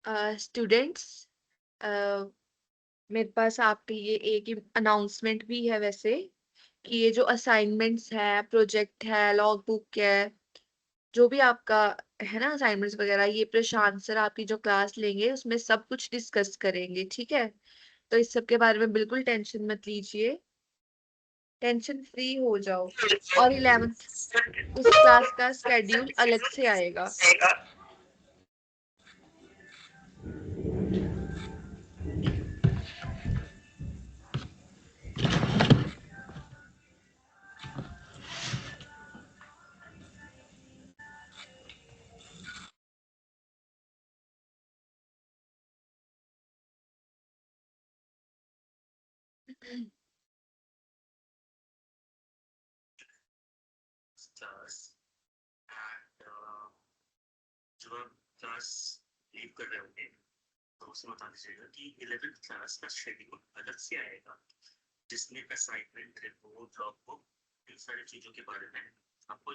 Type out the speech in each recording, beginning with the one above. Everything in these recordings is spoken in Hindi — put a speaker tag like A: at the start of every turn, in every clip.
A: स्टूडेंट्स, मेरे पास आपके लिए एक अनाउंसमेंट भी है वैसे, कि ये जो असाइनमेंट्स है, प्रोजेक्ट है, लॉग बुक है, जो भी आपका है ना असाइनमेंट्स वगैरह, ये प्रशांत सर आपकी जो क्लास लेंगे उसमें सब कुछ डिस्कस करेंगे, ठीक है? तो इस सब के बारे में बिल्कुल टेंशन मत लीजिए, टेंशन फ्री हो जाओ। और 11th उस क्लास का स्केड्यूल अलग से आएगा।
B: stars and जब आप क्लास लीव कर रहे होंगे तो उसे बता दीजिएगा कि 11th क्लास का शेड्यूल अलग से आएगा, जिसमें असाइनमेंट, रिपोर्ट, लॉग बुक, इन सारी चीजों के बारे में आपको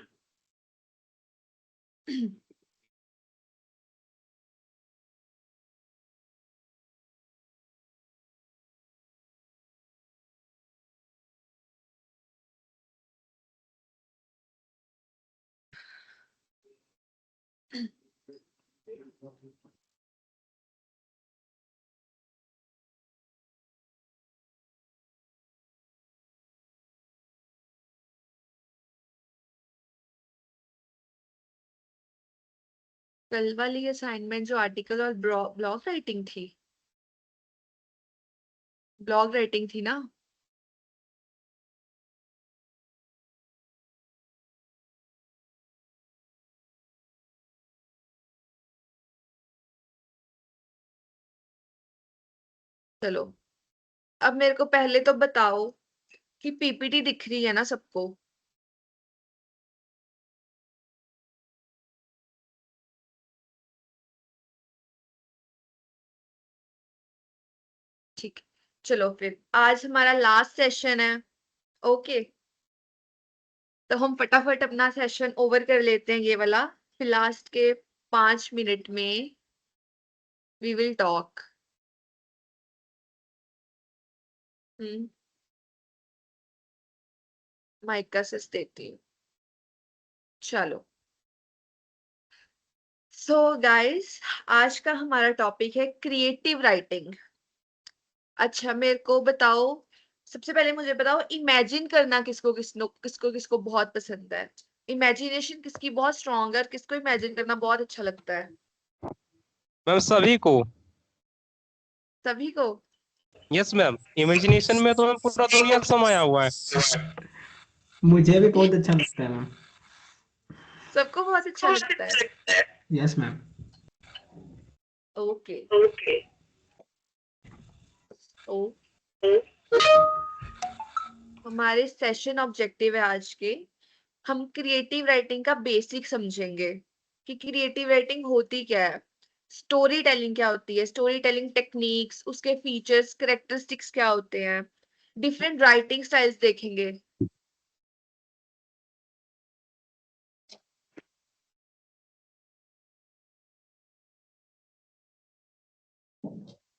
A: कल वाली असाइनमेंट जो आर्टिकल और ब्लॉग राइटिंग थी, ब्लॉग राइटिंग थी ना? चलो, अब मेरे को पहले तो बताओ कि पीपीटी दिख रही है ना सबको? ठीक, चलो फिर आज हमारा लास्ट सेशन है। ओके, तो हम फटाफट अपना सेशन ओवर कर लेते हैं ये वाला। फिर लास्ट के 5 मिनट में वी विल टॉक। माइक का असिस्ट देती हूँ। चलो, सो गाइस, आज का हमारा टॉपिक है क्रिएटिव राइटिंग। अच्छा, मेरे को बताओ, सबसे पहले मुझे बताओ, इमेजिन करना किसको किसको किसको किसको बहुत पसंद है? इमेजिनेशन किसकी बहुत स्ट्रांग है और किसको इमेजिन करना बहुत अच्छा लगता है?
C: मैम सभी को।
A: सभी को?
C: यस मैम, इमेजिनेशन में तो मैम पूरा दुनिया समाया हुआ है।
D: मुझे भी बहुत अच्छा लगता है मैम।
A: सबको बहुत अच्छा लगता है।
D: Yes ma'am.
A: ओके, ओ हमारे सेशन ऑब्जेक्टिव है आज के, हम क्रिएटिव राइटिंग का बेसिक समझेंगे कि क्रिएटिव राइटिंग होती क्या है, स्टोरी टेलिंग क्या होती है, स्टोरी टेलिंग टेक्निक्स, उसके फीचर्स, कैरेक्टरिस्टिक्स क्या होते हैं, डिफरेंट राइटिंग स्टाइल्स देखेंगे।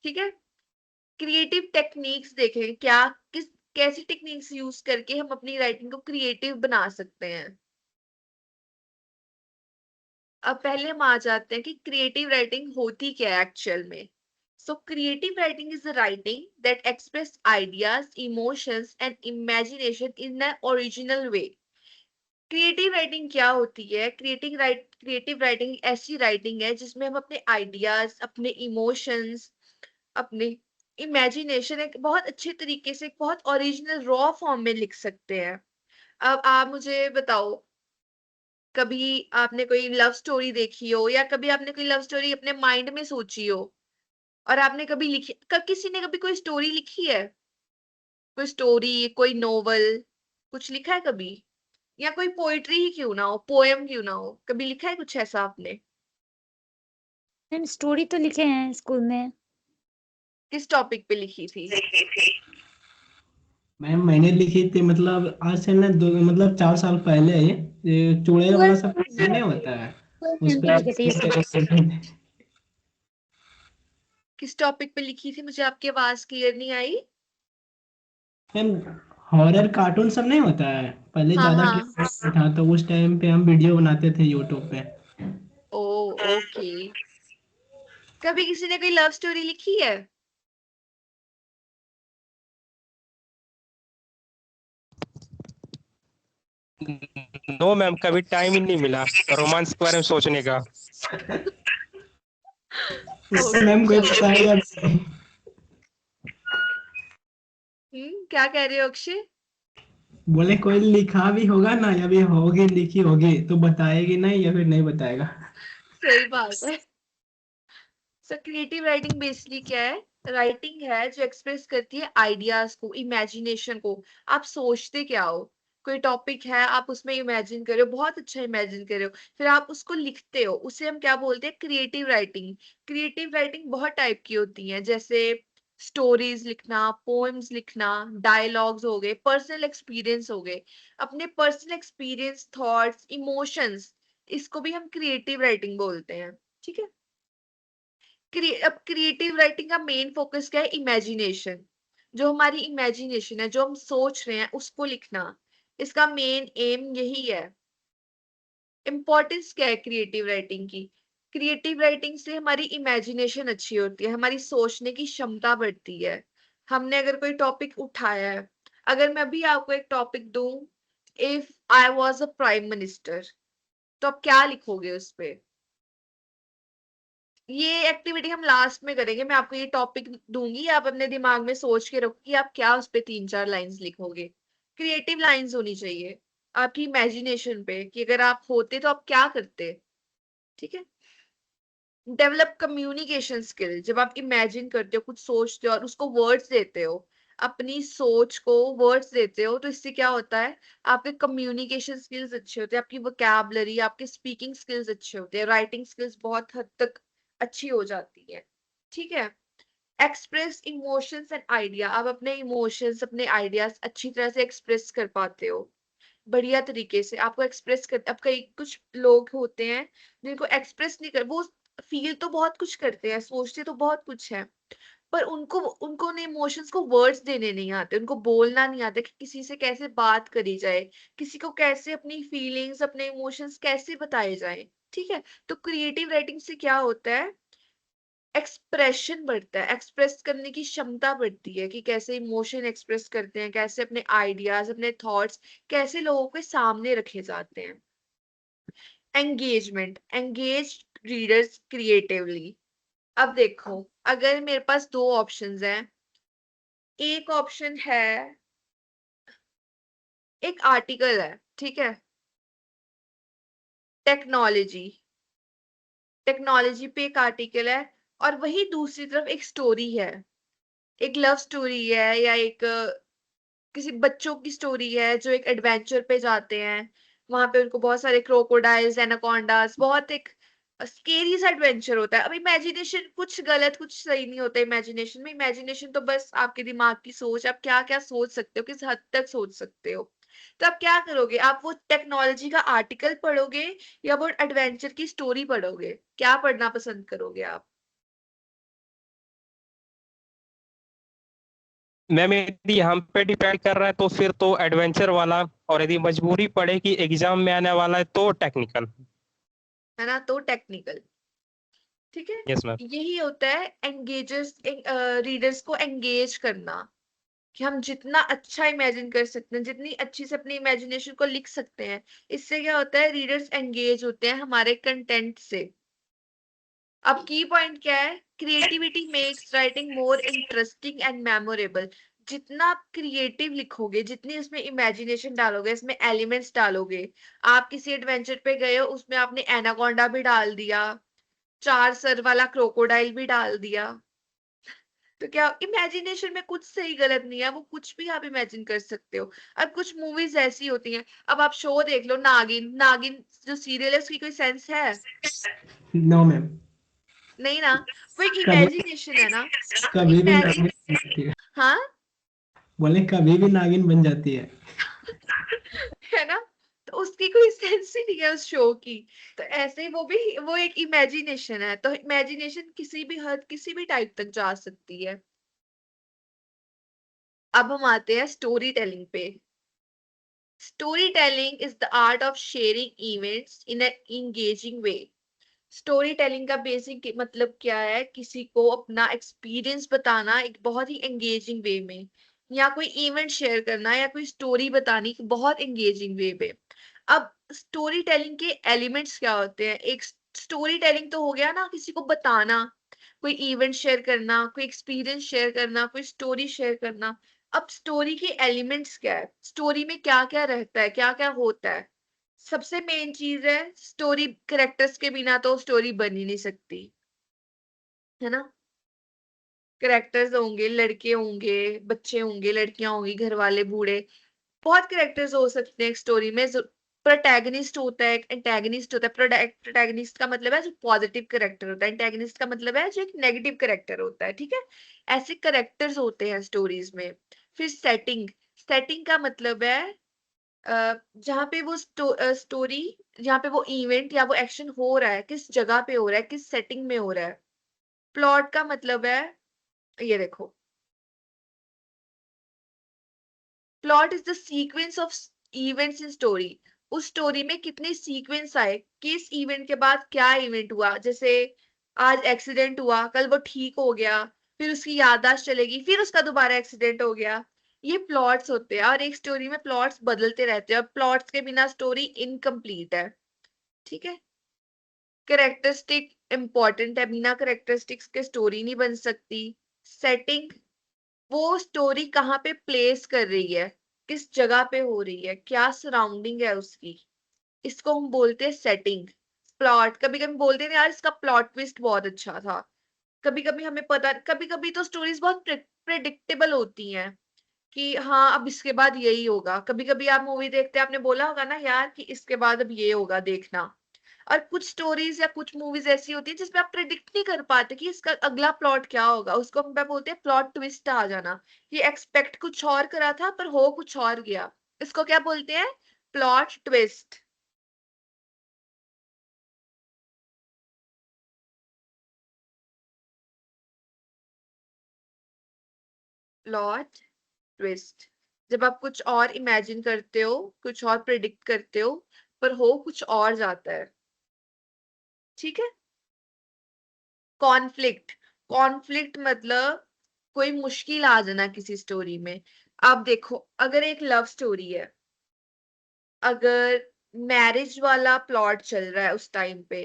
A: ठीक है, क्रिएटिव टेक्निक्स देखेंगे, क्या किस कैसी टेक्निक्स यूज करके हम अपनी राइटिंग को क्रिएटिव बना सकते हैं। अब पहले हम आ जाते हैं कि क्रिएटिव राइटिंग होती क्या है एक्चुअल में। So creative writing is the writing that express ideas, emotions and imagination in an original way. Creative writing क्या होती है? क्रिएटिव राइटिंग ऐसी राइटिंग है जिसमें हम अपने आइडियाज, अपने इमोशंस, अपने इमेजिनेशन एक बहुत अच्छे तरीके से, एक बहुत ओरिजिनल रॉ फॉर्म में लिख सकते हैं। अब आप मुझे बताओ, कभी आपने कोई लव स्टोरी देखी हो या कभी आपने कोई लव स्टोरी अपने माइंड में सोची हो और आपने कभी लिखी, किसी ने कभी कोई स्टोरी लिखी है? कोई स्टोरी, कोई नोवेल, कुछ लिखा है कभी? या कोई पोएट्री ही क्यों ना हो, पोएम क्यों ना हो, कभी लिखा है कुछ ऐसा आपने?
E: मैम स्टोरी तो लिखे हैं स्कूल में।
A: किस टॉपिक पे लिखी थी?
D: मैम मैंने लिखी थी, मतलब आज से ना मतलब 4 साल पहले, ये चूड़े वाला सब नहीं होता है उस पे।
A: किस टॉपिक पे लिखी थी? मुझे आपकी आवाज क्लियर नहीं आई।
D: मैम हॉरर कार्टून सब नहीं होता है, पहले
A: हाँ
D: ज्यादा
A: हाँ।
D: ट्रेंड था, तो उस टाइम पे हम वीडियो बनाते थे यूट्यूब पे।
A: ओ ओके। कभी किसी ने कोई लव स्टोरी लिखी है?
C: नो मैम, कभी टाइम ही नहीं मिला रोमांस के बारे में सोचने का।
D: इससे
A: ओके
D: मैम कोई
A: चलो।
D: बताएगा भी।
A: क्या कह रहे हो अक्षय?
D: बोले कोई लिखा भी होगा ना, या भी होगी लिखी होगी तो बताएगी नहीं, या फिर नहीं बताएगा।
A: सही बात है। सो क्रिएटिव राइटिंग बेसिकली क्या है? राइटिंग है जो एक्सप्रेस करती है आइडियाज को, इमेजिनेशन को। आप सोचते क्या हो? कोई टॉपिक है, आप उसमें इमेजिन कर रहे हो, बहुत अच्छा इमेजिन कर रहे हो, फिर आप उसको लिखते हो, उसे हम क्या बोलते हैं? Creative writing. क्रिएटिव राइटिंग बहुत टाइप की होती है, जैसे स्टोरीज लिखना, पोएम्स लिखना, डायलॉग्स हो गए, पर्सनल एक्सपीरियंस हो गए। अपने पर्सनल एक्सपीरियंस, थॉट्स, इमोशंस, इसको भी हम क्रिएटिव राइटिंग बोलते हैं। ठीक है। अब क्रिएटिव राइटिंग का मेन फोकस क्या है? इमेजिनेशन। जो हमारी इमेजिनेशन है, जो हम सोच रहे हैं, उसको लिखना। इसका मेन एम यही है। इंपॉर्टेंस क्या है क्रिएटिव राइटिंग की? क्रिएटिव राइटिंग से हमारी इमेजिनेशन अच्छी होती है, हमारी सोचने की क्षमता बढ़ती है। हमने अगर कोई टॉपिक उठाया है, अगर मैं अभी आपको एक टॉपिक दूं, if I was a prime minister, तो आप क्या लिखोगे उस पे? ये एक्टिविटी हम लास्ट में करेंगे। मैं आपको ये टॉपिक दूंगी, आप अपने दिमाग में सोच के रखो कि आप क्या उस पे 3-4 लाइंस लिखोगे। क्रिएटिव लाइंस होनी चाहिए आपकी इमेजिनेशन पे, कि अगर आप होते तो आप क्या करते। ठीक है। Develop communication skill. जब आप इमेजिन करते हो, कुछ सोचते हो और उसको वर्ड्स देते हो, अपनी सोच को वर्ड्स देते हो, तो इससे क्या होता है? आपके कम्युनिकेशन स्किल्स अच्छे होते हैं, आपकी वोकैबुलरी, आपके स्पीकिंग स्किल्स अच्छे होते हैं, राइटिंग स्किल्स बहुत हद तक अच्छी हो जाती है। ठीक है। Express emotions and idea. आप अपने इमोशंस, अपने आइडियाज अच्छी तरह से एक्सप्रेस कर पाते हो, बढ़िया तरीके से आपको एक्सप्रेस कर। अब कई कुछ लोग होते हैं जिनको एक्सप्रेस नहीं कर, वो फील तो बहुत कुछ करते हैं, सोचते तो बहुत कुछ है, पर उनको उनको उन इमोशंस को वर्ड्स देने नहीं आते, उनको बोलना नहीं आता कि किसी से कैसे बात करी जाए, किसी को कैसे अपनी फीलिंग्स, अपने इमोशंस कैसे बताए जाए। ठीक है। तो क्रिएटिव राइटिंग से क्या होता है? एक्सप्रेशन बढ़ता है, एक्सप्रेस करने की क्षमता बढ़ती है, कि कैसे इमोशन एक्सप्रेस करते हैं, कैसे अपने आइडियाज, अपने थॉट्स कैसे लोगों के सामने रखे जाते हैं। एंगेजमेंट। Engage readers creatively. अब देखो, अगर मेरे पास दो ऑप्शंस हैं, एक ऑप्शन है, एक आर्टिकल है, ठीक है, टेक्नोलॉजी, टेक्नोलॉजी पे एक आर्टिकल है, और वही दूसरी तरफ एक स्टोरी है, एक लव स्टोरी है, या एक किसी बच्चों की स्टोरी है जो एक एडवेंचर पे जाते हैं, वहां पे उनको बहुत सारे क्रोकोडाइल्स, एनाकोंडास, बहुत एक स्केरी सा एडवेंचर होता है। अब इमेजिनेशन कुछ गलत कुछ सही नहीं होता इमेजिनेशन में। इमेजिनेशन तो बस आपके दिमाग की सोच, आप क्या क्या सोच सकते हो, किस हद तक सोच सकते हो। तो आप क्या करोगे? आप वो टेक्नोलॉजी का आर्टिकल पढ़ोगे, या वो एडवेंचर की स्टोरी पढ़ोगे? क्या पढ़ना पसंद करोगे आप?
C: मैम यदि हम पे डिपेंड कर रहा है तो फिर तो एडवेंचर वाला, और यदि मजबूरी पड़े कि एग्जाम में आने वाला है तो टेक्निकल।
A: है ना? तो टेक्निकल। ठीक है।
C: Yes ma'am.
A: यही होता है एंगेजर्स, रीडर्स को एंगेज करना, कि हम जितना अच्छा इमेजिन कर सकते हैं, जितनी अच्छी से अपनी इमेजिनेशन को लिख सकते हैं, इससे क्या होता है? रीडर्स एंगेज होते हैं हमारे कंटेंट से। अब की पॉइंट क्या है? Creativity makes writing more interesting and memorable. जितना आप क्रिएटिव लिखोगे, जितनी उसमें इमेजिनेशन डालोगे, इसमें एलिमेंट्स डालोगे, आप किसी एडवेंचर पे गए हो, उसमें आपने एनाकोंडा भी डाल दिया, 4 सर वाला क्रोकोडाइल भी डाल दिया, तो क्या इमेजिनेशन में कुछ सही गलत नहीं है, वो कुछ भी आप इमेजिन कर सकते हो। अब कुछ मूवीज ऐसी होती हैं, अब आप शो देख लो, नागिन, नागिन जो सीरियल है, उसकी कोई सेंस है?
D: No ma'am.
A: नहीं ना। वो एक
D: कभी
A: इमेजिनेशन है ना। तो
D: कभी भी
A: इमेजिन,
D: नागिन बन जाती है।
A: हाँ।
D: बोले कभी भी नागिन बन जाती है।
A: है ना? तो उसकी कोई सेंस ही नहीं है उस शो की। तो ऐसे ही वो एक इमेजिनेशन है, तो इमेजिनेशन किसी भी हद किसी भी टाइप तक जा सकती है। अब हम आते हैं स्टोरी टेलिंग पे। Story telling is the art of sharing events in an engaging way. Story telling का बेसिक मतलब क्या है? किसी को अपना एक्सपीरियंस बताना एक बहुत ही एंगेजिंग वे में, या कोई इवेंट शेयर करना, या कोई स्टोरी बतानी बहुत एंगेजिंग वे में। अब स्टोरी टेलिंग के एलिमेंट्स क्या होते हैं? एक स्टोरी टेलिंग तो हो गया ना, किसी को बताना, कोई इवेंट शेयर करना, कोई एक्सपीरियंस शेयर करना, कोई स्टोरी शेयर करना। अब स्टोरी के एलिमेंट्स क्या है? स्टोरी में क्या क्या रहता है, क्या क्या होता है? सबसे मेन चीज है स्टोरी, कैरेक्टर्स के बिना तो स्टोरी बन ही नहीं सकती, है ना? कैरेक्टर्स होंगे, लड़के होंगे, बच्चे होंगे, लड़कियां होंगी, घर वाले, बूढ़े, बहुत कैरेक्टर्स हो सकते हैं एक स्टोरी में। प्रोटैगनिस्ट होता है, एंटैगनिस्ट होता है। प्रोटैगनिस्ट का मतलब है जो पॉजिटिव कैरेक्टर होता है, एंटैगनिस्ट का मतलब है जो एक नेगेटिव कैरेक्टर होता है, ठीक है? ऐसे कैरेक्टर्स होते हैं स्टोरीज में। फिर सेटिंग, सेटिंग का मतलब है जहाँ पे वो स्टोरी, जहाँ पे वो इवेंट या वो एक्शन हो रहा है, किस जगह पे हो रहा है, किस सेटिंग में हो रहा है। प्लॉट का मतलब है, ये देखो, plot is the sequence of events in story. उस स्टोरी में कितने सीक्वेंस आए, किस इवेंट के बाद क्या इवेंट हुआ। जैसे आज एक्सीडेंट हुआ, कल वो ठीक हो गया, फिर उसकी याददाश्त चलेगी, फिर उसका दोबारा एक्सीडेंट हो गया। ये प्लॉट्स होते हैं, और एक स्टोरी में प्लॉट्स बदलते रहते हैं, और प्लॉट्स के बिना स्टोरी इनकम्प्लीट है, ठीक है? कैरेक्टरिस्टिक इंपॉर्टेंट है, बिना कैरेक्टरिस्टिक्स के स्टोरी नहीं बन सकती। सेटिंग, वो स्टोरी कहाँ पे प्लेस कर रही है, किस जगह पे हो रही है, क्या सराउंडिंग है उसकी, इसको हम बोलते हैं सेटिंग। प्लॉट, कभी कभी बोलते हैं यार इसका प्लॉट ट्विस्ट बहुत अच्छा था। कभी कभी हमें पता, कभी कभी तो स्टोरीज बहुत प्रेडिक्टेबल होती हैं कि हाँ अब इसके बाद यही होगा। कभी कभी आप मूवी देखते हैं, आपने बोला होगा ना यार कि इसके बाद अब ये होगा, देखना। और कुछ स्टोरीज या कुछ मूवीज ऐसी होती है जिसमें आप प्रिडिक्ट नहीं कर पाते कि इसका अगला प्लॉट क्या होगा, उसको हम बोलते हैं प्लॉट ट्विस्ट आ जाना। ये एक्सपेक्ट कुछ और करा था पर हो कुछ और गया, इसको क्या बोलते हैं? Plot twist. प्लॉट ट्विस्ट, जब आप कुछ और इमेजिन करते हो, कुछ और प्रिडिक्ट करते हो, पर हो कुछ और जाता है, ठीक है? कॉन्फ्लिक्ट, कॉन्फ्लिक्ट मतलब कोई मुश्किल आ जाना किसी स्टोरी में। आप देखो, अगर एक लव स्टोरी है, अगर मैरिज वाला प्लॉट चल रहा है उस टाइम पे,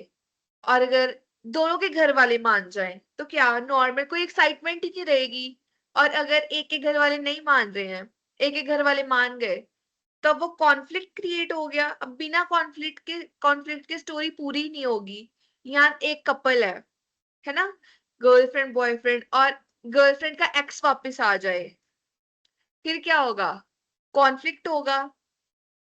A: और अगर दोनों के घर वाले मान जाएं, तो क्या नॉर्मल कोई एक्साइटमेंट ही नहीं रहेगी। और अगर एक के घर वाले नहीं मान रहे हैं, एक के घर वाले मान गए, तब वो कॉन्फ्लिक्ट क्रिएट हो गया। अब बिना कॉन्फ्लिक्ट के स्टोरी पूरी नहीं होगी। यहाँ एक कपल है ना, गर्लफ्रेंड बॉयफ्रेंड, और गर्लफ्रेंड का एक्स वापस आ जाए, फिर क्या होगा? कॉन्फ्लिक्ट होगा,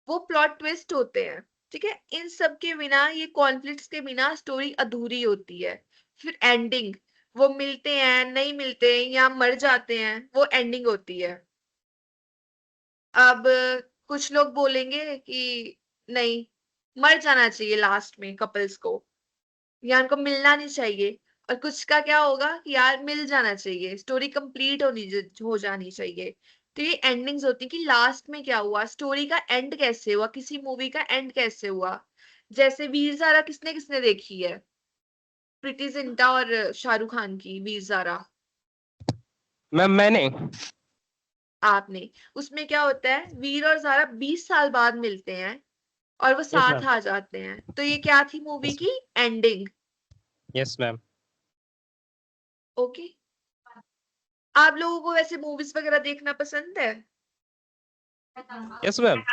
A: वो प्लॉट ट्विस्ट होते हैं, ठीक है? इन सब के बिना, ये कॉन्फ्लिक्ट्स के बिना स्टोरी अधूरी होती है। फिर एंडिंग, वो मिलते हैं, नहीं मिलते, या मर जाते हैं, वो एंडिंग होती है। अब कुछ लोग बोलेंगे कि नहीं, मर जाना चाहिए लास्ट में कपल्स को, या उनको मिलना नहीं चाहिए। और कुछ का क्या होगा कि यार मिल जाना चाहिए, स्टोरी कंप्लीट हो जानी चाहिए। तो ये एंडिंग्स होती है कि लास्ट में क्या हुआ, स्टोरी का एंड कैसे हुआ, किसी मूवी का एंड कैसे हुआ। जैसे वीर ज़ारा किसने किसने देखी है? प्रीति जिंटा और शाहरुख खान की वीर ज़ारा।
C: मैम मैंने
A: आपने, उसमें क्या होता है, वीर और ज़ारा 20 साल बाद मिलते हैं और वो
C: यस
A: साथ
C: मैम,
A: आ जाते हैं। तो ये क्या थी मूवी की एंडिंग?
C: Yes ma'am,
A: okay. आप लोगों को वैसे मूवीज वगैरह देखना पसंद है?
C: Yes ma'am.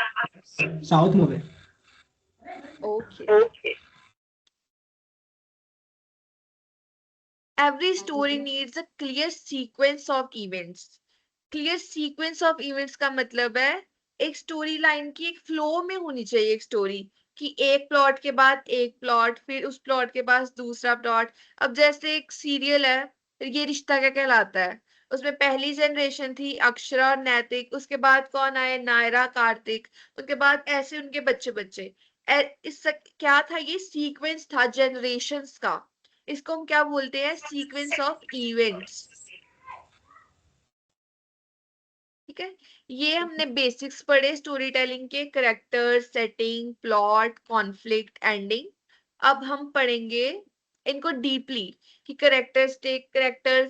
D: South movie.
A: Okay. Every story needs a clear sequence of events. Clear sequence of events का मतलब है एक स्टोरी लाइन की एक फ्लो में होनी चाहिए एक स्टोरी, कि एक प्लॉट के बाद एक प्लॉट, फिर उस प्लॉट के बाद दूसरा प्लॉट। अब जैसे एक सीरियल है, ये रिश्ता क्या कहलाता है, उसमें पहली जनरेशन थी अक्षरा और नैतिक, उसके बाद कौन आए, नायरा, कार्तिक, उनके बाद ऐसे उनके बच्चे बच्चे। क्या था, ये सीक्वेंस था जनरेशंस का। इसको हम क्या बोलते हैं, सीक्वेंस ऑफ इवेंट्स। ठीक है, ये हमने बेसिक्स पढ़े स्टोरी टेलिंग के, character, setting, plot, conflict, ending. अब हम पढ़ेंगे इनको डीपली कि करेक्टर्स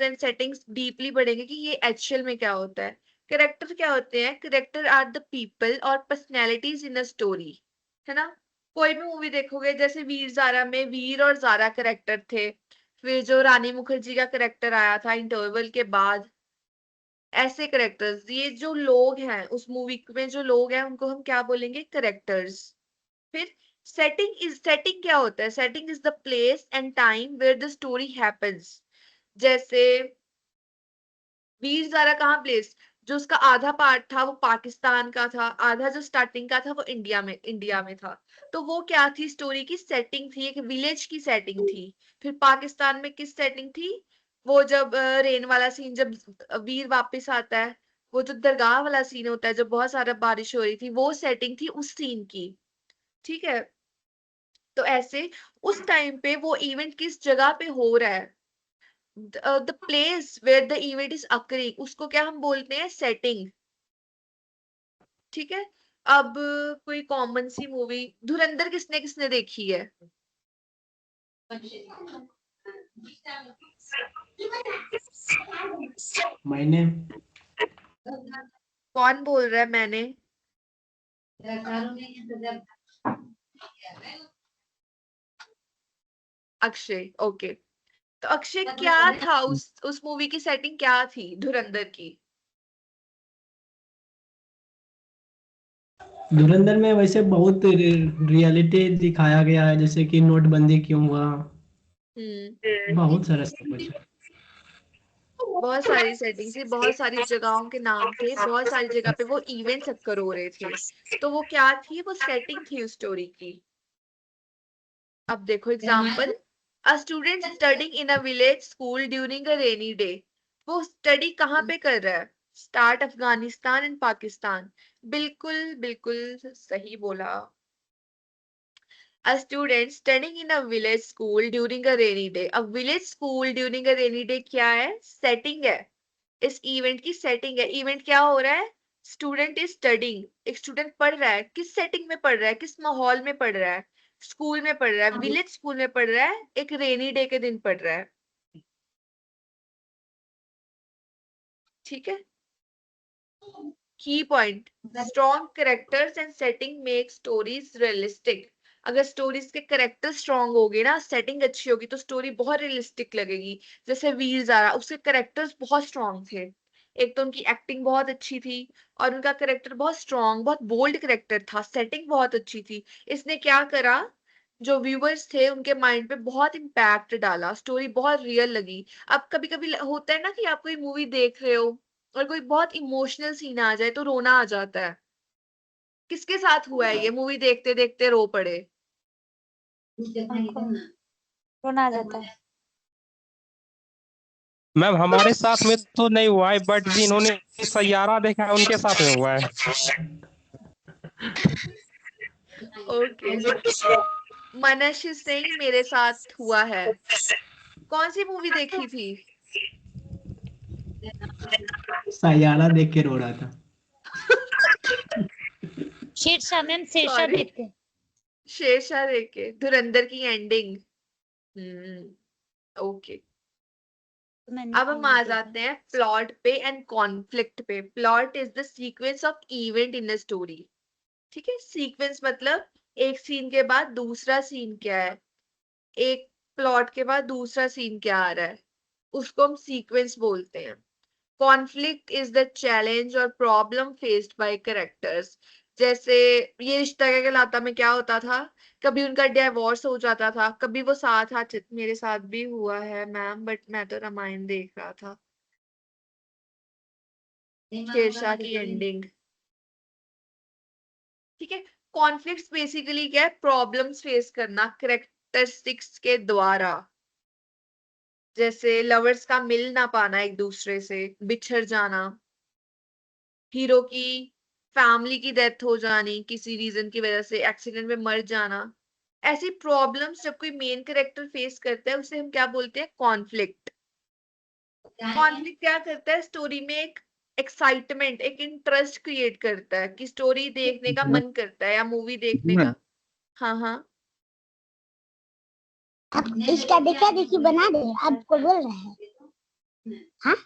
A: एंड सेटिंग्स डीपली पढ़ेंगे कि ये एक्चुअल में क्या होता है। करेक्टर क्या होते हैं, करेक्टर आर द पीपल और पर्सनैलिटीज इन अ स्टोरी, है ना। कोई भी मूवी देखोगे, जैसे वीर ज़ारा में वीर और ज़ारा करेक्टर थे, फिर जो रानी मुखर्जी का करेक्टर आया था इंटरवल के बाद, ऐसे करेक्टर्स, ये जो लोग हैं उस मूवी में जो लोग हैं उनको हम क्या बोलेंगे, करेक्टर्स। फिर सेटिंग क्या होता है, setting is the place and time where the story happens. जैसे वीर ज़ारा कहाँ प्लेस, जो उसका आधा पार्ट था वो पाकिस्तान का था, आधा जो स्टार्टिंग का था वो इंडिया में था। तो वो क्या थी, स्टोरी की सेटिंग थी, एक विलेज की सेटिंग थी। फिर पाकिस्तान में किस सेटिंग थी, वो जब रेन वाला सीन, जब वीर वापस आता है, वो जो दरगाह वाला सीन होता है, जब बहुत सारा बारिश हो रही थी, वो सेटिंग थी उस सीन की। ठीक है, तो ऐसे उस टाइम पे वो इवेंट किस जगह पे हो रहा है, the place where the event is occurring, उसको क्या हम बोलते हैं, सेटिंग। ठीक है, अब कोई कॉमन सी मूवी, धुरंधर किसने किसने देखी है,
D: मैंने।
A: कौन बोल रहा है मैंने, अक्षय, ओके। तो अक्षय क्या था, उस मूवी की सेटिंग क्या थी धुरंधर की।
D: धुरंधर में वैसे बहुत रियलिटी दिखाया गया है, जैसे कि नोटबंदी क्यों हुआ, बहुत सारा सब कुछ है।
A: बहुत सारी सेटिंग थी, बहुत सारी जगहों के नाम थे, बहुत सारी जगह पे वो इवेंट्स अक्कर हो रहे थे, तो वो क्या थी, वो सेटिंग थी उस स्टोरी की। अब देखो example, a student studying in a village school during a rainy day. वो स्टडी कहाँ पे कर रहा है, स्टार्ट अफगानिस्तान एंड पाकिस्तान। बिल्कुल बिल्कुल सही बोला। A student studying in a village school during a rainy day. अब village school during a rainy day क्या है, सेटिंग है, इस इवेंट की सेटिंग है। इवेंट क्या हो रहा है, स्टूडेंट इज स्टडिंग, एक स्टूडेंट पढ़ रहा है, किस सेटिंग में पढ़ रहा है, किस माहौल में पढ़ रहा है, स्कूल में पढ़ रहा है, विलेज स्कूल में पढ़ रहा है, एक रेनी डे के दिन पढ़ रहा है। ठीक है, की point, strong characters and setting make stories realistic. अगर स्टोरीज के कैरेक्टर स्ट्रॉन्ग होगे ना, सेटिंग अच्छी होगी, तो स्टोरी बहुत रियलिस्टिक लगेगी। जैसे वीर ज़ारा, उसके कैरेक्टर्स बहुत स्ट्रॉन्ग थे, एक तो उनकी एक्टिंग बहुत अच्छी थी, और उनका कैरेक्टर बहुत स्ट्रॉन्ग, बहुत बोल्ड कैरेक्टर था, सेटिंग बहुत अच्छी थी। इसने क्या करा, जो व्यूवर्स थे उनके माइंड पे बहुत इम्पैक्ट डाला, स्टोरी बहुत रियल लगी। अब कभी कभी होता है ना कि आप कोई मूवी देख रहे हो और कोई बहुत इमोशनल सीन आ जाए तो रोना आ जाता है। किसके साथ हुआ है, ये मूवी देखते देखते रो पड़े।
E: हमको रोना आ जाता है।
C: मैम हमारे साथ में तो नहीं हुआ है, बट जिन्होंने सैयारा देखा है उनके साथ में हुआ है।
A: ओके, मनश सिंह, मेरे साथ हुआ है। कौन सी मूवी देखी थी,
D: सैयारा देख के रो रहा था।
E: शेरशाह मैम, शेरशाह
A: सॉरी,
E: देखते।
A: शेरशाह देख के, धुरंधर की एंडिंग। ओके,
E: तो मैंने
A: अब
E: भी
A: हम
E: नहीं
A: आ
E: देखा।
A: जाते हैं प्लॉट पे एंड कॉन्फ्लिक्ट पे। Plot is the sequence of event in a story. ठीक है, सीक्वेंस मतलब एक सीन के बाद दूसरा सीन क्या है, एक प्लॉट के बाद दूसरा सीन क्या आ रहा है, उसको हम सीक्वेंस बोलते हैं। कॉन्फ्लिक्ट इज द चैलेंज और प्रॉब्लम फेस्ड बाय कैरेक्टर्स। जैसे ये रिश्ता क्या कहलाता में क्या होता था, कभी उनका डिवोर्स हो जाता था, कभी वो साथ आ, मेरे साथ भी हुआ है मैम, बट मैं तो रामायण देख रहा था, शेरशाह की एंडिंग। ठीक है, कॉन्फ्लिक्ट्स बेसिकली क्या है, प्रॉब्लम्स फेस करना कैरेक्टरिस्टिक्स के द्वारा। जैसे लवर्स का मिल ना पाना, एक दूसरे से बिछड़ जाना, हीरो की फैमिली की डेथ हो जानी किसी रीजन की वजह से, एक्सीडेंट में मर जाना। ऐसी प्रॉब्लम्स जब कोई मेन कैरेक्टर फेस करता है उसे हम क्या बोलते हैं? कॉन्फ्लिक्ट। कॉन्फ्लिक्ट क्या करता है? स्टोरी में एक एक्साइटमेंट, एक इंटरेस्ट क्रिएट करता है कि स्टोरी देखने का मन करता है या मूवी देखने का। हाँ हाँ,
F: आप इसका देखा देखी बना दे, आपको बोल रहे हैं। हाँ,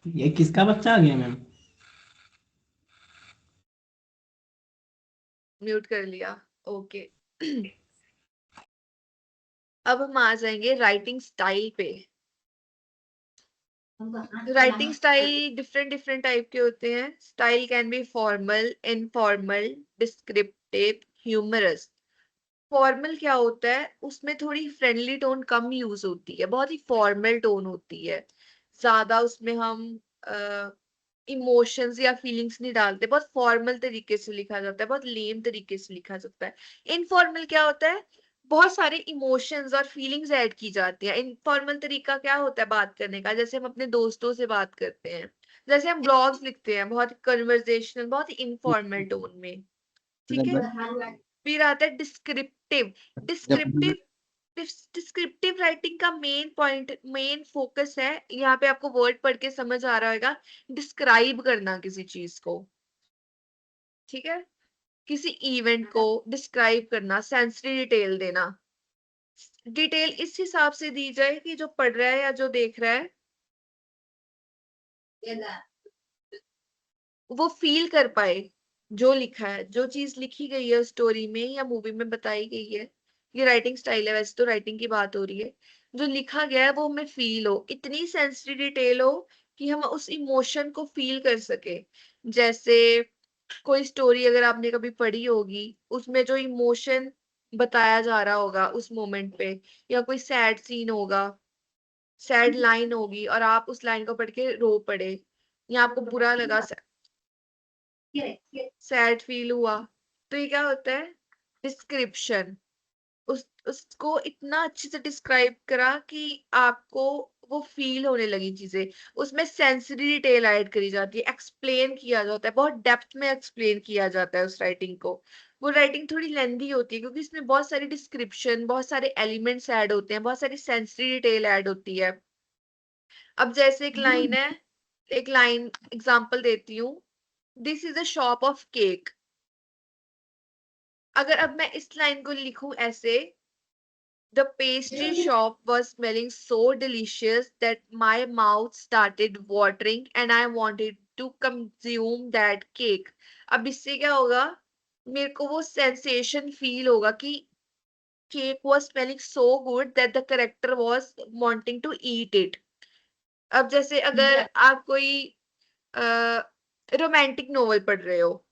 D: ये किसका बच्चा आ गया मैम?
A: म्यूट कर लिया। ओके। अब हम आ जाएंगे राइटिंग स्टाइल पे। Writing style different different type के होते हैं। Style can be formal, informal, descriptive, humorous. Formal क्या होता है? उसमें थोड़ी फ्रेंडली टोन कम यूज होती है, बहुत ही फॉर्मल टोन होती है, ज्यादा उसमें हम इमोशंस या फीलिंग्स नहीं डालते, बहुत फॉर्मल तरीके से लिखा जाता है, बहुत लेम तरीके से लिखा जाता है। इनफॉर्मल क्या होता है? बहुत सारे इमोशंस और फीलिंग्स ऐड की जाती है। इनफॉर्मल तरीका क्या होता है बात करने का? जैसे हम अपने दोस्तों से बात करते हैं, जैसे हम ब्लॉग्स लिखते हैं, बहुत कन्वर्सेशनल, बहुत ही इनफॉर्मल टोन में। ठीक है। फिर आता है डिस्क्रिप्टिव। डिस्क्रिप्टिव डिस्क्रिप्टिव राइटिंग का मेन पॉइंट, मेन फोकस है, यहाँ पे आपको वर्ड पढ़ के समझ आ रहा होगा, डिस्क्राइब करना किसी चीज को। ठीक है। किसी इवेंट को डिस्क्राइब करना, सेंसरी डिटेल देना। डिटेल इस हिसाब से दी जाए कि जो पढ़ रहा है या जो देख रहा है वो फील कर पाए जो लिखा है, जो चीज लिखी गई है स्टोरी में या मूवी में बताई गई है। ये राइटिंग स्टाइल है, वैसे तो राइटिंग की बात हो रही है। जो लिखा गया है वो हमें फील हो, इतनी सेंसिटिव डिटेल हो कि हम उस इमोशन को फील कर सके। जैसे कोई स्टोरी अगर आपने कभी पढ़ी होगी, उसमें जो इमोशन बताया जा रहा होगा उस मोमेंट पे, या कोई सैड सीन होगा, सैड लाइन होगी और आप उस लाइन को पढ़ के रो पड़े, या आपको बुरा लगा, सैड फील हुआ, तो ये क्या होता है? डिस्क्रिप्शन। उसको इतना अच्छे से डिस्क्राइब करा कि आपको वो फील होने लगी चीजें। उसमें सेंसरी डिटेल ऐड करी जाती है, एक्सप्लेन किया जाता है, बहुत डेप्थ में एक्सप्लेन किया जाता है उस राइटिंग को। वो राइटिंग थोड़ी लेंदी होती है क्योंकि इसमें बहुत सारी डिस्क्रिप्शन, बहुत सारे एलिमेंट्स ऐड होते हैं, बहुत सारी सेंसरी डिटेल ऐड होती है। अब जैसे एक लाइन है, एक लाइन एग्जांपल देती हूँ, this is a shop of cake. अगर अब मैं इस लाइन को लिखूं ऐसे, the pastry shop was smelling so delicious that my mouth started watering and I wanted to consume that cake। अब इससे क्या होगा? मेरे को वो सेंसेशन फील होगा कि cake was smelling so good that the character was wanting to eat it। अब जैसे अगर आप कोई रोमांटिक नोवेल पढ़ रहे हो,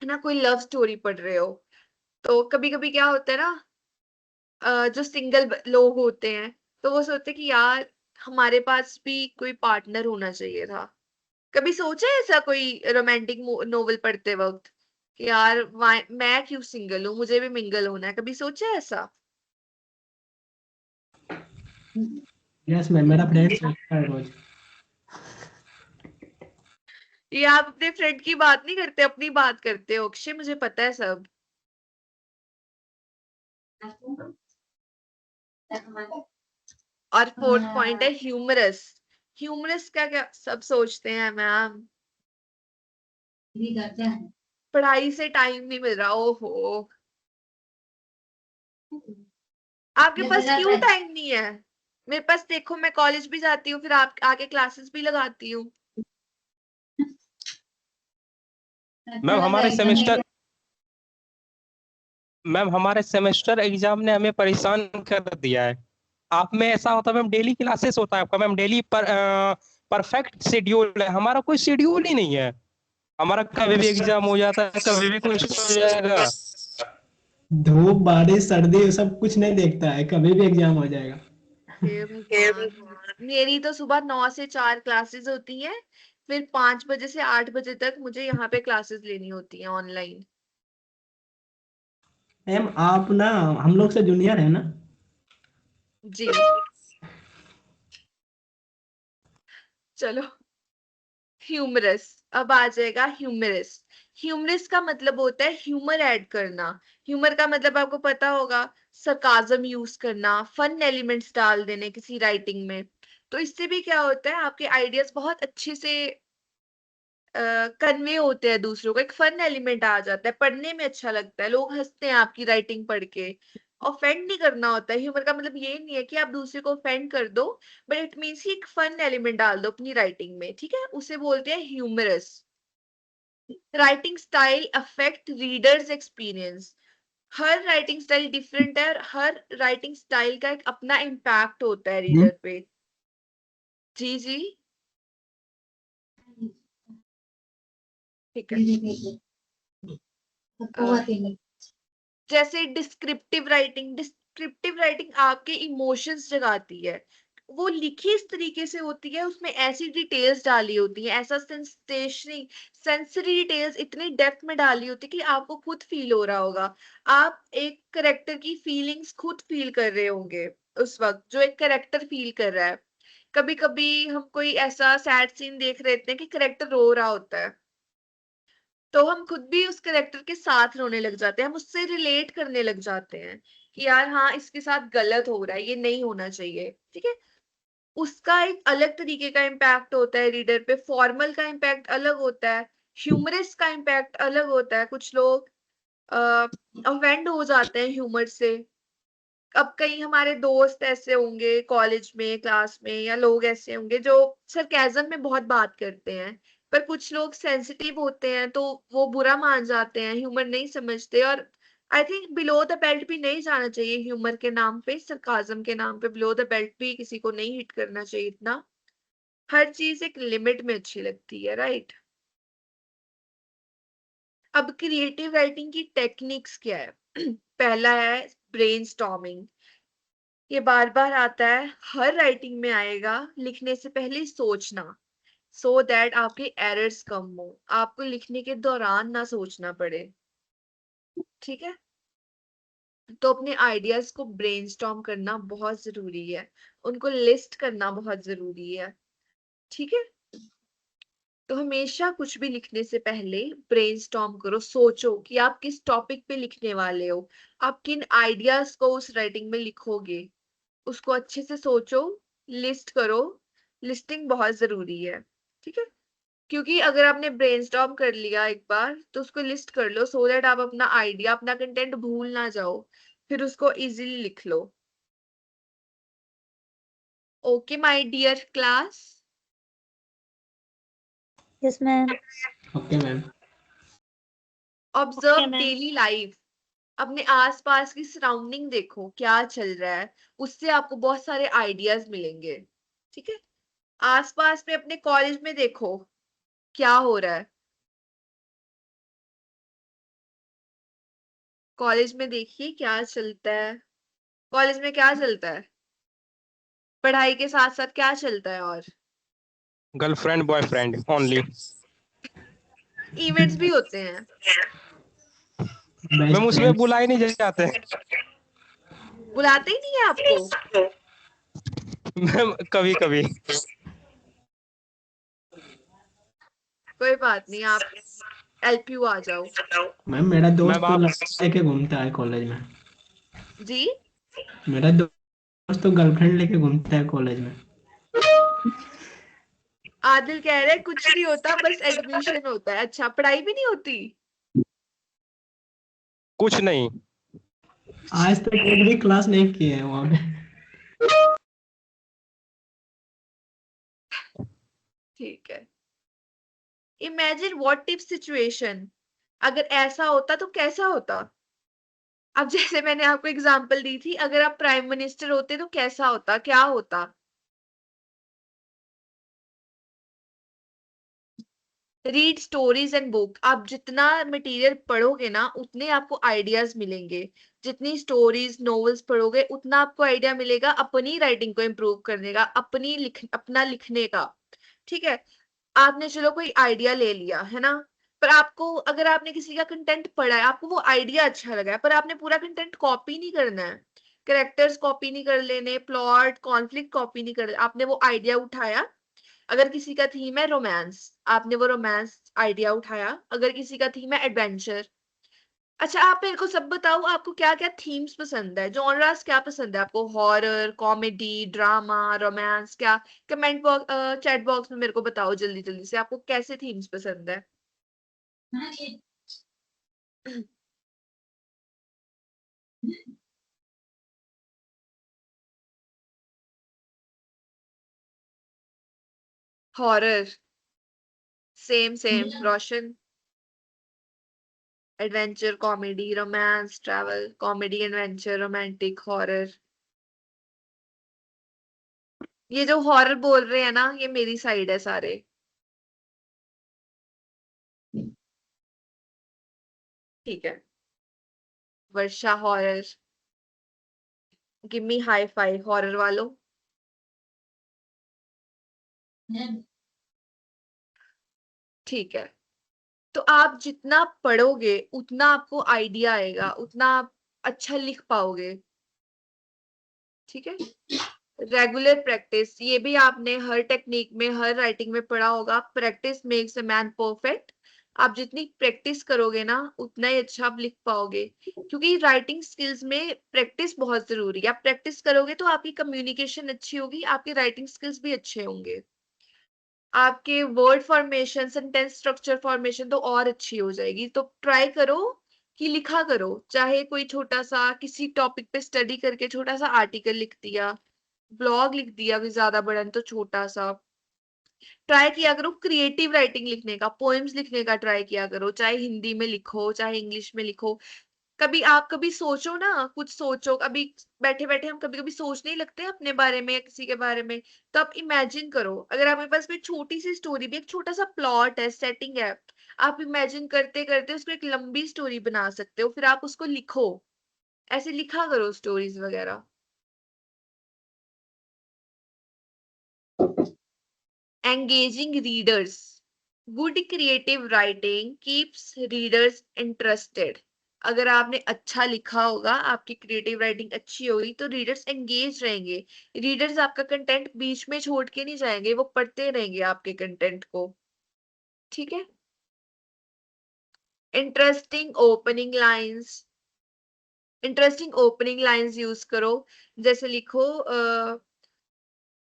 A: है ना, कोई लव स्टोरी पढ़ रहे हो, तो कभी कभी क्या होता है ना, जो सिंगल लोग होते हैं तो वो सोचते हैं कि यार हमारे पास भी कोई पार्टनर होना चाहिए था। कभी सोचा है ऐसा कोई रोमांटिक नोवेल पढ़ते वक्त कि यार मैं क्यों सिंगल हूँ, मुझे भी मिंगल होना है? कभी सोचा है ऐसा?
D: यस मैम, मेरा फ्रेंड सोचता है रोज।
A: ये आप अपने फ्रेंड की बात नहीं करते, अपनी बात करते हो अक्षय, मुझे पता है सब। और फोर्थ पॉइंट है ह्यूमरस। ह्यूमरस का क्या सब सोचते हैं मैम? पढ़ाई से टाइम नहीं मिल रहा, ओहो। आपके पास क्यों टाइम नहीं है? मेरे पास देखो, मैं कॉलेज भी जाती हूँ, फिर आप आके क्लासेस भी लगाती हूँ।
C: मैम हमारे सेमेस्टर एग्जाम ने हमें परेशान कर दिया है। आप में ऐसा होता है मैम, डेली क्लासेस होता है आपका मैम, डेली परफेक्ट शेड्यूल है, हमारा कोई शेड्यूल ही नहीं है। हमारा कभी भी एग्जाम हो जाता है, कभी भी कुछ हो जाएगा।
D: धूप बारिश सर्दी ये सब कुछ नहीं देखता है, कभी भी एग्जाम हो जाएगा।
A: मेरी तो सुबह 9 से 4 क्लासेस होती हैं, फिर 5 बजे से 8 बजे तक मुझे यहाँ पे क्लासेस लेनी होती हैं ऑनलाइन।
D: मैम आप ना हम लोग से जूनियर है ना?
A: जी चलो, ह्यूमरस। अब आ जाएगा ह्यूमरस। ह्यूमरस का मतलब होता है ह्यूमर ऐड करना। ह्यूमर का मतलब आपको पता होगा, सरकाजम यूज करना, फन एलिमेंट्स डाल देने किसी राइटिंग में। तो इससे भी क्या होता है, आपके आइडियाज बहुत अच्छे से कन्वे होते हैं दूसरों को, एक फन एलिमेंट आ जाता है, पढ़ने में अच्छा लगता है, लोग हंसते हैं आपकी राइटिंग पढ़ के। ऑफेंड नहीं करना होता है। ह्यूमर का मतलब ये नहीं है कि आप दूसरे को ऑफेंड कर दो, बट इट मीन्स कि एक फन एलिमेंट डाल दो अपनी राइटिंग में, ठीक है, उसे बोलते हैं humorous. Writing style affect readers experience. हर राइटिंग स्टाइल डिफरेंट है और हर राइटिंग स्टाइल का एक अपना इम्पैक्ट होता है रीडर पे। जी जी, ठीक है। जैसे डिस्क्रिप्टिव राइटिंग आपके इमोशंस जगाती है। वो लिखी इस तरीके से होती है, उसमें ऐसी डिटेल्स डाली होती है, ऐसा सेंसरी डिटेल्स इतनी डेप्थ में डाली होती है कि आपको खुद फील हो रहा होगा। आप एक करेक्टर की फीलिंग्स खुद फील कर रहे होंगे उस वक्त, जो एक करेक्टर फील कर रहा है। कभी कभी हम कोई ऐसा सैड सीन देख रहे होते हैं कि करेक्टर रो रहा होता है, तो हम खुद भी उस करेक्टर के साथ रोने लग जाते हैं, हम उससे रिलेट करने लग जाते हैं कि यार हाँ, इसके साथ गलत हो रहा है, ये नहीं होना चाहिए, ठीक है। उसका एक अलग तरीके का इम्पैक्ट होता है रीडर पे, फॉर्मल का इम्पैक्ट अलग होता है, ह्यूमरस का इम्पैक्ट अलग होता है। कुछ लोग ऑफेंड हो जाते हैं ह्यूमर से। अब कई हमारे दोस्त ऐसे होंगे कॉलेज में, क्लास में, या लोग ऐसे होंगे जो सरकाज़म में बहुत बात करते हैं, पर कुछ लोग सेंसिटिव होते हैं तो वो बुरा मान जाते हैं, ह्यूमर नहीं समझते। और I think below the belt भी नहीं जाना चाहिए ह्यूमर के नाम पे, सरकाज़म के नाम पे बिलो द बेल्ट भी किसी को नहीं हिट करना चाहिए इतना। हर चीज एक लिमिट में अच्छी लगती है, राइट। अब क्रिएटिव राइटिंग की टेक्निक्स क्या है? पहला है ब्रेनस्टॉर्मिंग। ये बार बार आता है, हर राइटिंग में आएगा। लिखने से पहले सोचना, सो दैट आपके एरर्स कम हो, आपको लिखने के दौरान ना सोचना पड़े, ठीक है। तो अपने आइडियाज को ब्रेनस्टॉर्म करना बहुत जरूरी है, उनको लिस्ट करना बहुत जरूरी है, ठीक है। तो हमेशा कुछ भी लिखने से पहले ब्रेनस्टॉर्म करो, सोचो कि आप किस टॉपिक पे लिखने वाले हो, आप किन आइडियाज को उस राइटिंग में लिखोगे, उसको अच्छे से सोचो, लिस्ट करो। लिस्टिंग बहुत जरूरी है, ठीक है। क्योंकि अगर आपने ब्रेनस्टॉर्म कर लिया एक बार, तो उसको लिस्ट कर लो, सो दैट आप अपना आइडिया, अपना कंटेंट भूल ना जाओ, फिर उसको इजीली लिख लो। Okay my dear class.
E: Yes ma'am.
D: Okay ma'am.
A: Observe daily life. अपने आसपास की सराउंडिंग देखो, क्या चल रहा है, उससे आपको बहुत सारे आइडियाज मिलेंगे, ठीक है। आसपास में अपने कॉलेज में देखो क्या हो रहा है, कॉलेज में देखिए क्या चलता है, कॉलेज में क्या चलता है, पढ़ाई के साथ साथ क्या चलता है, और
C: गर्लफ्रेंड बॉयफ्रेंड ओनली।
A: इवेंट्स भी होते हैं।
C: मैम
D: बेस्ट
C: उसमें
D: फ्रेंड्स।
C: बुलाए नहीं जाते।
A: बुलाते ही नहीं है आपको?
C: मैम कभी कभी।
A: कोई बात नहीं, आप एलपीयू आ जाओ।
D: मैम मेरा दोस्त
C: मैम
D: तो
C: आप
D: लड़का लेके घूमता है कॉलेज में।
A: जी,
D: मेरा दोस्त तो गर्लफ्रेंड लेके घूमता है कॉलेज में।
A: आदिल कह रहे हैं कुछ नहीं होता, बस एडमिशन होता है। अच्छा, पढ़ाई भी नहीं होती?
C: कुछ नहीं।
D: आज तक एक भी क्लास नहीं किए हैं वहाँ पे।
A: ठीक है। इमेजिन व्हाट इफ सिचुएशन, अगर ऐसा होता तो कैसा होता। अब जैसे मैंने आपको एग्जांपल दी थी, अगर आप प्राइम मिनिस्टर होते तो कैसा होता, क्या होता। Read stories and book. आप जितना मटेरियल पढ़ोगे ना, उतने आपको आइडियाज मिलेंगे। जितनी स्टोरीज नॉवेल्स पढ़ोगे, उतना आपको आइडिया मिलेगा अपनी राइटिंग को इम्प्रूव करने का, अपना लिखने का, ठीक है। आपने चलो कोई आइडिया ले लिया है ना, पर आपको, अगर आपने किसी का कंटेंट पढ़ा है, आपको वो आइडिया अच्छा लगा है, पर आपने पूरा कंटेंट कॉपी नहीं करना है। कैरेक्टर्स कॉपी नहीं कर लेने, प्लॉट कॉन्फ्लिक्ट कॉपी नहीं कर, आपने वो आइडिया उठाया। अगर किसी का थीम है रोमांस, आपने वो रोमांस आइडिया उठाया। अगर किसी का थीम है एडवेंचर। अच्छा, आप मेरे को सब बताओ, आपको क्या क्या थीम्स पसंद है, जॉनरास क्या पसंद है आपको, हॉरर, कॉमेडी, ड्रामा, रोमांस, क्या? कमेंट बॉक्स, चैट बॉक्स में मेरे को बताओ जल्दी जल्दी से, आपको कैसे थीम्स पसंद है। Horror, same same Roshan. Adventure, comedy, romance, travel, comedy, adventure, romantic, horror. ये जो हॉरर बोल रहे हैं ना, ये मेरी साइड है सारे। ठीक है। Varsha horror. Give me high five horror वालों। ठीक है। तो आप जितना पढ़ोगे उतना आपको आइडिया आएगा, उतना आप अच्छा लिख पाओगे। ठीक है। रेगुलर प्रैक्टिस, ये भी आपने हर टेक्निक में, हर राइटिंग में पढ़ा होगा, practice makes a man perfect. आप जितनी प्रैक्टिस करोगे ना, उतना ही अच्छा आप लिख पाओगे, क्योंकि राइटिंग स्किल्स में प्रैक्टिस बहुत जरूरी है। आप प्रैक्टिस करोगे तो आपकी कम्युनिकेशन अच्छी होगी, आपके राइटिंग स्किल्स भी अच्छे होंगे, आपके word formation, sentence structure formation तो और अच्छी हो जाएगी। तो ट्राई करो कि लिखा करो, चाहे कोई छोटा सा किसी टॉपिक पे स्टडी करके छोटा सा आर्टिकल लिख दिया, ब्लॉग लिख दिया, कोई ज्यादा बड़ा नहीं तो छोटा सा। ट्राई किया करो क्रिएटिव राइटिंग लिखने का, पोएम्स लिखने का ट्राई किया करो, चाहे हिंदी में लिखो चाहे इंग्लिश में लिखो। कभी आप कभी सोचो ना, कुछ सोचो, अभी बैठे बैठे हम कभी कभी सोचने ही लगते हैं अपने बारे में या किसी के बारे में। तो आप इमेजिन करो, अगर आपके पास कोई छोटी सी स्टोरी भी, एक छोटा सा प्लॉट है, सेटिंग है, आप इमेजिन करते करते उसको एक लंबी स्टोरी बना सकते हो, फिर आप उसको लिखो। ऐसे लिखा करो स्टोरीज वगैरह। Engaging readers. Good creative writing keeps readers interested. अगर आपने अच्छा लिखा होगा, आपकी क्रिएटिव राइटिंग अच्छी होगी, तो रीडर्स एंगेज रहेंगे। रीडर्स आपका कंटेंट बीच में छोड़ के नहीं जाएंगे, वो पढ़ते रहेंगे आपके कंटेंट को। ठीक है। Interesting opening lines. Interesting opening lines use करो। जैसे लिखो,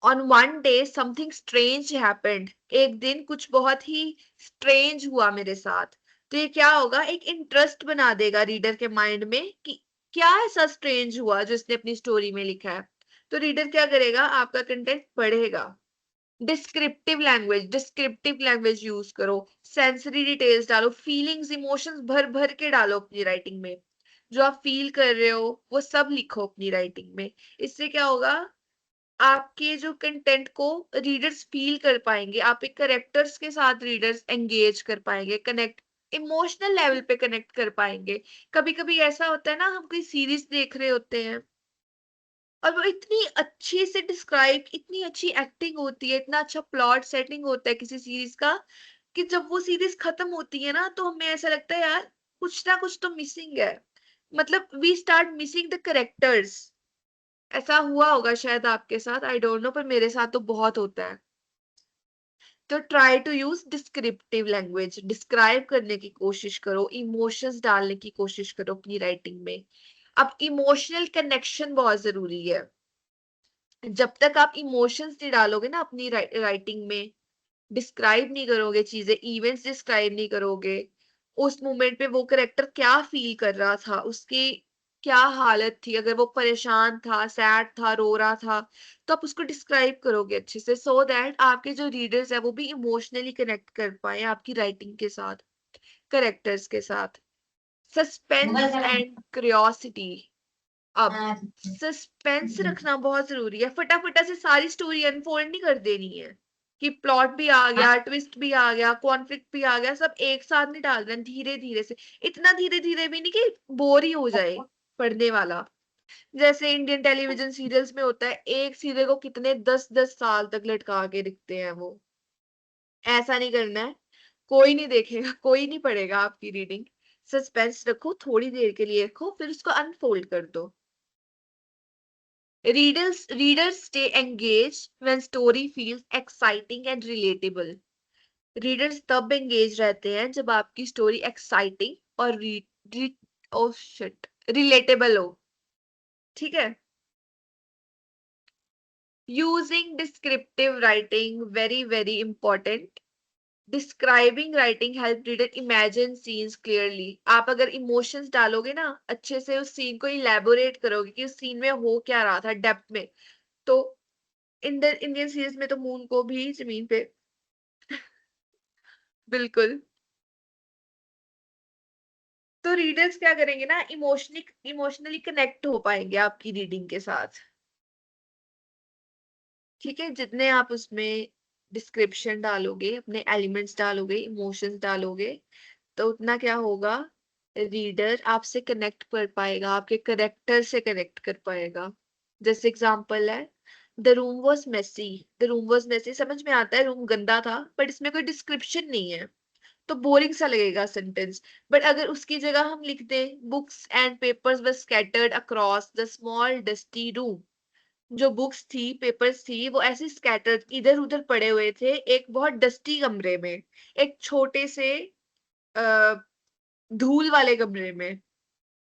A: on one day something strange happened. एक दिन कुछ बहुत ही स्ट्रेंज हुआ मेरे साथ। तो ये क्या होगा, एक इंटरेस्ट बना देगा रीडर के माइंड में कि क्या ऐसा स्ट्रेंज हुआ जो इसने अपनी स्टोरी में लिखा है। तो रीडर क्या करेगा, आपका कंटेंट पढ़ेगा। डिस्क्रिप्टिव लैंग्वेज यूज करो, सेंसरी डिटेल्स डालो, फीलिंग्स इमोशंस भर भर के डालो अपनी राइटिंग में। जो आप फील कर रहे हो वो सब लिखो अपनी राइटिंग में। इससे क्या होगा, आपके जो कंटेंट को रीडर्स फील कर पाएंगे, आपके करेक्टर्स के साथ रीडर्स एंगेज कर पाएंगे, कनेक्ट, इमोशनल लेवल पे कनेक्ट कर पाएंगे। कभी कभी ऐसा होता है ना, हम कोई सीरीज देख रहे होते हैं और वो इतनी अच्छे से डिस्क्राइब, इतनी अच्छी एक्टिंग होती है, इतना अच्छा प्लॉट सेटिंग होता है किसी सीरीज का, कि जब वो सीरीज खत्म होती है ना, तो हमें ऐसा लगता है यार कुछ ना कुछ तो मिसिंग है। मतलब we start missing the characters. ऐसा हुआ होगा शायद आपके साथ, आई डोंट नो, पर मेरे साथ तो बहुत होता है। तो try to use descriptive language, describe करने की कोशिश करो, इमोशंस डालने की कोशिश करो अपनी राइटिंग में। अब इमोशनल कनेक्शन बहुत जरूरी है। जब तक आप इमोशंस नहीं डालोगे ना अपनी राइटिंग में, डिस्क्राइब नहीं करोगे चीजें, इवेंट्स डिस्क्राइब नहीं करोगे, उस मोमेंट पे वो करेक्टर क्या फील कर रहा था, उसकी क्या हालत थी, अगर वो परेशान था, सैड था, रो रहा था, तो आप उसको डिस्क्राइब करोगे अच्छे से, सो दैट आपके जो रीडर्स है वो भी इमोशनली कनेक्ट कर पाए आपकी राइटिंग के साथ, करेक्टर्स के साथ। Suspense and curiosity. अब सस्पेंस रखना बहुत जरूरी है, फटाफटा से सारी स्टोरी अनफोल्ड नहीं कर देनी है कि प्लॉट भी आ गया, ट्विस्ट भी आ गया, कॉन्फ्लिक्ट भी आ गया, सब एक साथ नहीं डाल देना, धीरे धीरे से। इतना धीरे धीरे भी नहीं कि बोर ही हो जाए पढ़ने वाला। जैसे इंडियन टेलीविजन सीरियल्स में होता है, एक सीरियल को कितने 10-10 साल तक लटका के दिखते हैं वो। ऐसा नहीं करना है, कोई नहीं देखेगा, कोई नहीं पढ़ेगा आपकी रीडिंग। सस्पेंस रखो, थोड़ी देर के लिए रखो, फिर उसको अनफोल्ड कर दो। Readers stay engaged when story feels exciting and relatable. Readers तब एंगेज रहते हैं जब आपकी स्टोरी एक्साइटिंग और रिलेटेबल हो. ठीक है. Using descriptive writing very important. Describing writing help reader imagine scenes clearly. आप अगर इमोशंस डालोगे ना, अच्छे से उस सीन को इलेबोरेट करोगे कि उस सीन में हो क्या रहा था डेप्थ में, तो इंडियन सीरीज में तो मून को भी जमीन पे बिल्कुल. तो रीडर्स क्या करेंगे ना, इमोशनली कनेक्ट हो पाएंगे आपकी रीडिंग के साथ. ठीक है. जितने आप उसमें डिस्क्रिप्शन डालोगे, अपने एलिमेंट्स डालोगे, इमोशंस डालोगे, तो उतना क्या होगा, रीडर आपसे कनेक्ट कर पाएगा, आपके करेक्टर से कनेक्ट कर पाएगा. जैसे एग्जांपल है, the room was messy. The room was messy समझ में आता है रूम गंदा था, बट इसमें कोई डिस्क्रिप्शन नहीं है, तो बोरिंग सा लगेगा सेंटेंस. बट अगर उसकी जगह हम लिख दें, books and papers were scattered across the small dusty room. जो बुक्स थी, पेपर्स थी, वो ऐसे स्कैटर्ड इधर उधर पड़े हुए थे एक बहुत डस्टी कमरे में, एक छोटे से धूल वाले कमरे में.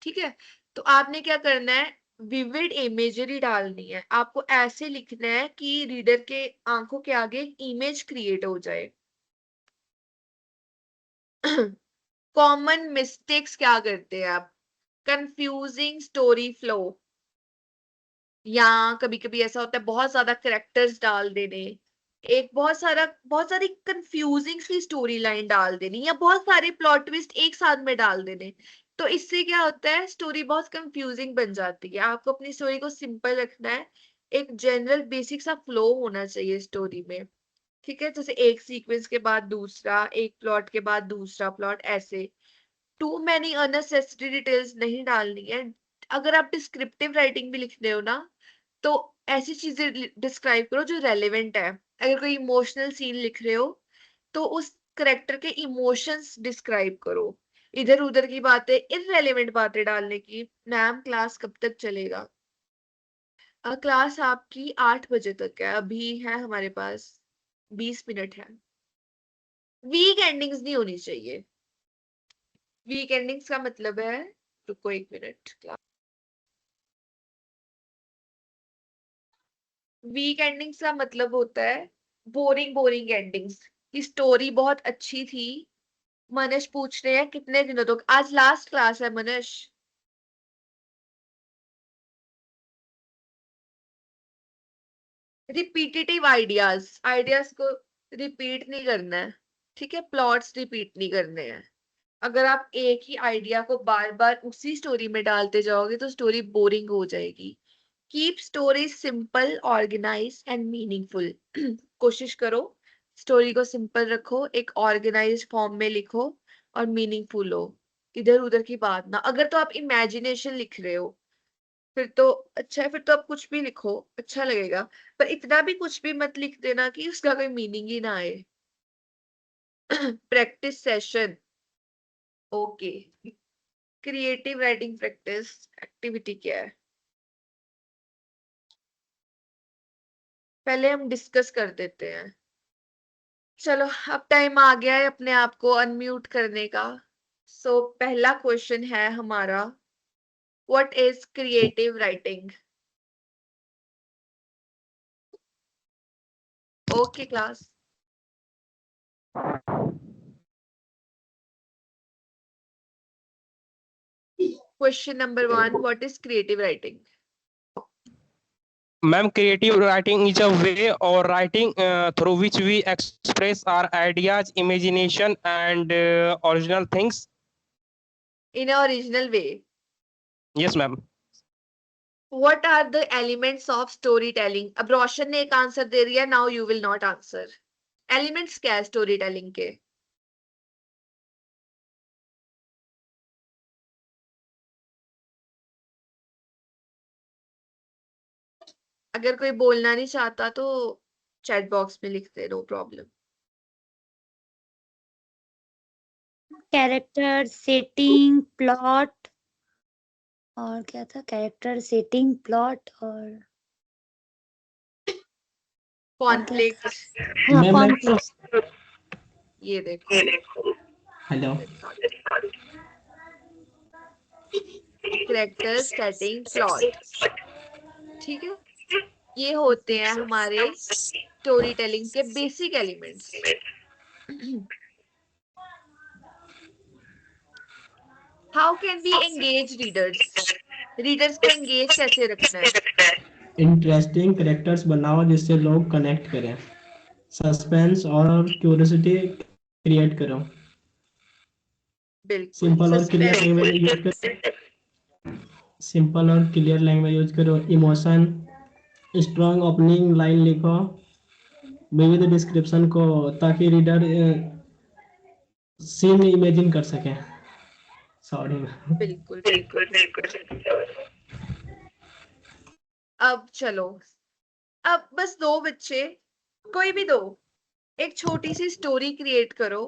A: ठीक है. तो आपने क्या करना है, विविड इमेजरी डालनी है. आपको ऐसे लिखना है कि रीडर के आंखों के आगे एक इमेज क्रिएट हो जाए. कॉमन मिस्टेक्स क्या करते हैं आप, कंफ्यूजिंग स्टोरी फ्लो, या कभी कभी ऐसा होता है बहुत ज्यादा करेक्टर्स डाल देने, एक बहुत सारी कंफ्यूजिंग सी स्टोरी लाइन डाल देनी, या बहुत सारे प्लॉट ट्विस्ट एक साथ में डाल देने. तो इससे क्या होता है, स्टोरी बहुत कंफ्यूजिंग बन जाती है. आपको अपनी स्टोरी को सिंपल रखना है, एक जनरल बेसिक सा फ्लो होना चाहिए स्टोरी में. ठीक है. जैसे एक सीक्वेंस के बाद दूसरा, एक प्लॉट के बाद दूसरा प्लॉट, ऐसे. टू मैनी अननेसेसरी डिटेल्स नहीं डालनी है. अगर आप डिस्क्रिप्टिव राइटिंग भी लिखते हो ना, तो ऐसी चीजें डिस्क्राइब करो जो रेलेवेंट है. अगर कोई इमोशनल सीन लिख रहे हो, तो उस करेक्टर के इमोशंस डिस्क्राइब करो. इधर उधर की बातें, इररेलेवेंट बातें डालने की. मैम क्लास कब तक चलेगा? क्लास आपकी 8 बजे तक है. अभी है हमारे पास 20 मिनट है. वीक एंडिंग्स नहीं होनी चाहिए. वीक एंडिंग्स का मतलब है, रुको एक मिनट, वीक एंडिंग्स का मतलब होता है बोरिंग एंडिंग्स. की स्टोरी बहुत अच्छी थी. मनीष पूछ रहे हैं कितने दिनों तक, आज लास्ट क्लास है मनीष. रिपीटेटिव आइडियाज को रिपीट नहीं करना है. ठीक है. प्लॉट्स रिपीट नहीं करने हैं. अगर आप एक ही आइडिया को बार बार उसी स्टोरी में डालते जाओगे तो स्टोरी बोरिंग हो जाएगी. Keep story simple, organise and meaningful. कोशिश करो स्टोरी को सिंपल रखो, एक ऑर्गेनाइज्ड फॉर्म में लिखो, और मीनिंगफुल हो. इधर उधर की बात ना. अगर तो आप इमेजिनेशन लिख रहे हो, फिर तो अच्छा है, फिर तो आप कुछ भी लिखो, अच्छा लगेगा. पर इतना भी कुछ भी मत लिख देना कि उसका कोई मीनिंग ही ना आए. Practice session. Okay. Creative writing practice activity क्या है, पहले हम डिस्कस कर देते हैं. चलो, अब टाइम आ गया है अपने आप को अनम्यूट करने का. सो पहला क्वेश्चन है हमारा, what is creative writing? Okay class. Question number 1, what is creative writing?
C: Ma'am, creative writing is a way or writing through which we express our ideas, imagination, and original things.
A: In an original way.
C: Yes, ma'am.
A: What are the elements of storytelling? अब रोशन ने एक आंसर दे दिया, now you will not answer. Elements क्या है storytelling के? अगर कोई बोलना नहीं चाहता तो चैट बॉक्स में लिख दे, no problem.
E: Character setting, plot, और क्या था, कैरेक्टर सेटिंग, प्लॉट और
A: कॉन्फ्लिक्ट,
E: हाँ
D: मैं
E: कॉन्फ्लिक्ट।
A: ये देखो,
D: हेलो
A: कैरेक्टर सेटिंग प्लॉट, ठीक है, ये होते हैं हमारे स्टोरी टेलिंग के basic elements. How can we engage readers को एंगेज कैसे रखना है?
D: इंटरेस्टिंग कैरेक्टर्स बनाओ जिससे लोग कनेक्ट करें, सस्पेंस और क्यूरियोसिटी क्रिएट करो,
A: बिल्कुल,
D: सिंपल और क्लियर लैंग्वेज यूज करो, सिंपल और क्लियर लैंग्वेज यूज करो, इमोशन, स्ट्रॉन्ग ओपनिंग लाइन लिखो, विविध डिस्क्रिप्शन को, ताकि रीडर सीन इमेजिन कर सके। सॉरी।
A: बिल्कुल बिल्कुल। अब चलो, अब बस दो बच्चे, कोई भी दो, एक छोटी सी स्टोरी क्रिएट करो,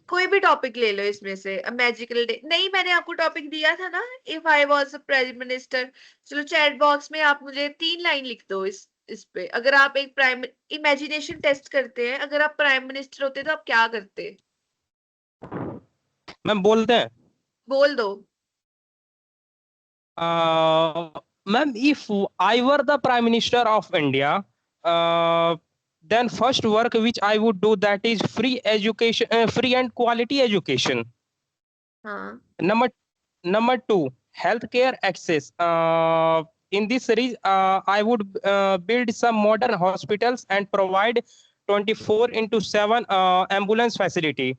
A: कोई भी टॉपिक ले लो इसमें से। मैजिकल डे नहीं, मैंने आपको टॉपिक दिया था ना, if I was a prime minister. चलो चैट बॉक्स में आप मुझे 3 लाइन लिख दो इस पे। अगर आप एक प्राइम, इमेजिनेशन टेस्ट करते हैं, अगर आप प्राइम मिनिस्टर होते तो आप क्या करते?
C: मैम बोलते हैं
A: बोल दो।
C: Ma'am, if I were the Prime Minister of India, then first work which I would do, that is free education, free and quality education.
A: हाँ,
C: Number two, healthcare access. In this series, I would build some modern hospitals and provide 24/7 ambulance facility,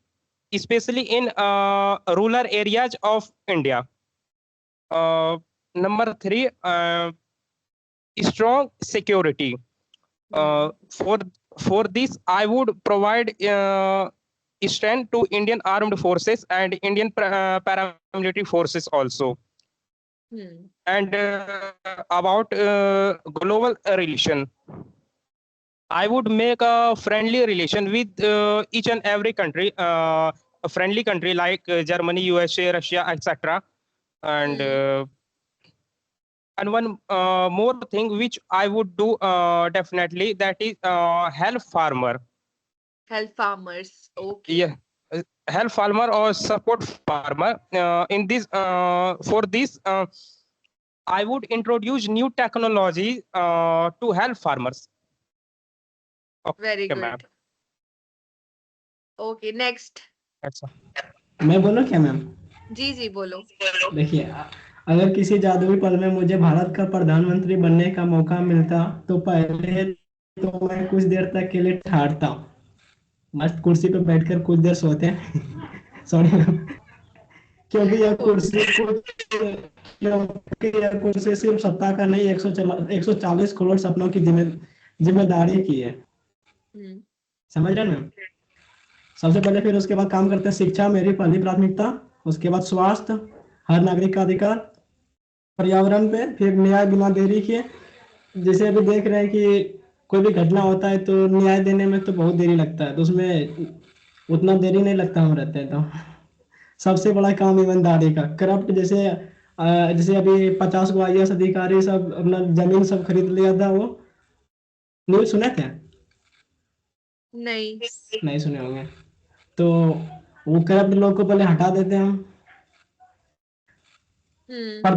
C: especially in rural areas of India. Number three, strong security. For this, I would provide strength to Indian Armed Forces and Indian paramilitary forces also. And about global relation, I would make a friendly relation with each and every country, a friendly country like Germany, USA, Russia, etc. And one more thing which I would do definitely, that is help farmer.
A: help farmers, okay.
C: Yeah, help farmer or support farmer. In this, for this, I would introduce new technology to help farmers.
A: Very
C: Okay, ma'am.
A: good. Okay, next.
C: That's all.
D: मैं बोलूं क्या मैम?
A: जी जी बोलो।
D: देखिए, अगर किसी जादुई पल में मुझे भारत का प्रधानमंत्री बनने का मौका मिलता तो पहले तो मैं कुछ देर तक के लिए ठहरता, मस्त कुर्सी पे बैठकर कुछ देर सोते हैं। सॉरी मैम, क्योंकि यह कुर्सी सिर्फ सत्ता का नहीं, 140 करोड़ सपनों की जिम्मेदारी की है। समझ रहे हैं मैम? सबसे पहले, फिर उसके बाद काम करते हैं शिक्षा, मेरी पहली प्राथमिकता, उसके बाद स्वास्थ्य, हर नागरिक का अधिकार, पर्यावरण पे, फिर न्याय बिना देरी के। जैसे अभी देख रहे हैं कि कोई भी घटना होता है तो न्याय देने में तो बहुत देरी लगता है, तो उसमें उतना देरी नहीं लगता हम रहते हैं तो। सबसे बड़ा काम ईमानदारी का, करप्ट जैसे अभी 50 को IAS अधिकारी सब अपना जमीन सब खरीद लिया था, वो न्यूज सुने थे? नहीं सुने होंगे। तो वो करप्ट लोग को पहले हटा देते हैं हम। हाँ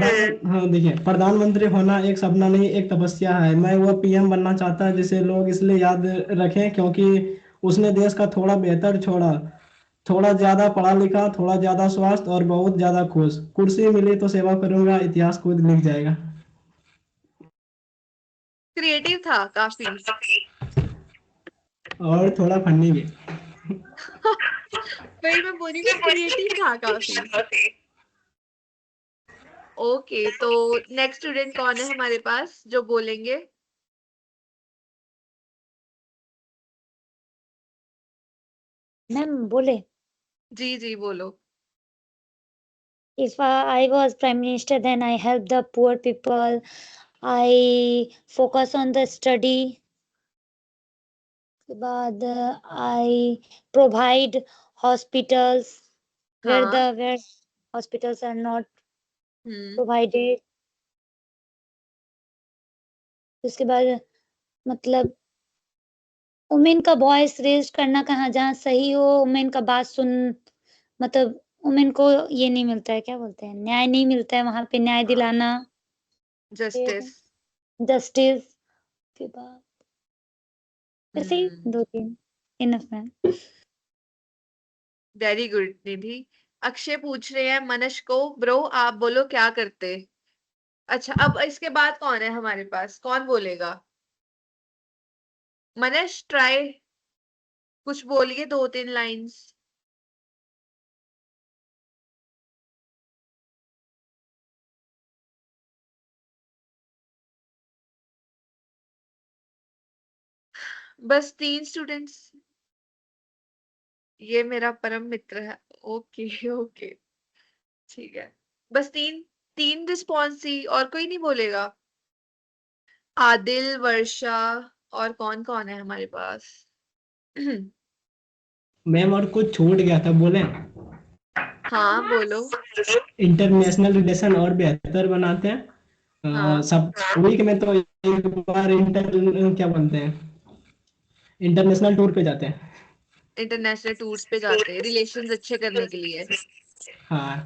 D: देखिए, प्रधानमंत्री होना एक सपना नहीं, एक तपस्या है। मैं वो PM बनना चाहता है जिसे लोग इसलिए याद रखें क्योंकि उसने देश का थोड़ा बेहतर छोड़ा, थोड़ा ज्यादा पढ़ा लिखा, थोड़ा ज्यादा स्वास्थ्य और बहुत ज्यादा खुश। कुर्सी मिली तो सेवा करूंगा, इतिहास खुद लिख जाएगा।
A: क्रिएटिव था काफी।
D: और थोड़ा फनी भी।
A: वही मैं बोली ना, क्रिएटिव था काफी। ओके, तो नेक्स्ट स्टूडेंट कौन है हमारे पास जो बोलेंगे?
E: मैम बोले?
A: जी जी बोलो।
E: If I was Prime Minister, then I help the poor people. I focus on the study. उसके बाद I provide hospitals where hospitals are not provided. उसके बाद मतलब वुमेन का वॉइस रेज करना कहाँ जहाँ सही हो, वुमेन का बात सुन, मतलब वुमेन को ये नहीं मिलता है, क्या बोलते हैं, न्याय नहीं मिलता है, वहां पे न्याय दिलाना,
A: जस्टिस।
E: जस्टिस के बाद ऐसे ही
A: हम्म,
E: 2-3 इनफ मैम।
A: वेरी गुड निधि। अक्षय पूछ रहे हैं मनश को, ब्रो आप बोलो क्या करते। अच्छा, अब इसके बाद कौन है हमारे पास, कौन बोलेगा? मनश ट्राई, कुछ बोलिए 2-3 लाइंस। बस 3 स्टूडेंट्स, ये मेरा परम मित्र है। ओके ओके, ठीक है। बस 3 रिस्पॉन्स ही, और कोई नहीं बोलेगा? आदिल, वर्षा, और कौन कौन है हमारे पास?
D: मैम और कुछ छूट गया था, बोले?
A: हाँ बोलो।
D: इंटरनेशनल रिलेशन और बेहतर बनाते हैं।
A: हाँ,
D: सब वीक में तो एक बार क्या बोलते हैं, इंटरनेशनल टूर पे जाते हैं।
A: इंटरनेशनल टूर्स पे जाते हैं रिलेशंस अच्छे करने के लिए।
D: हाँ,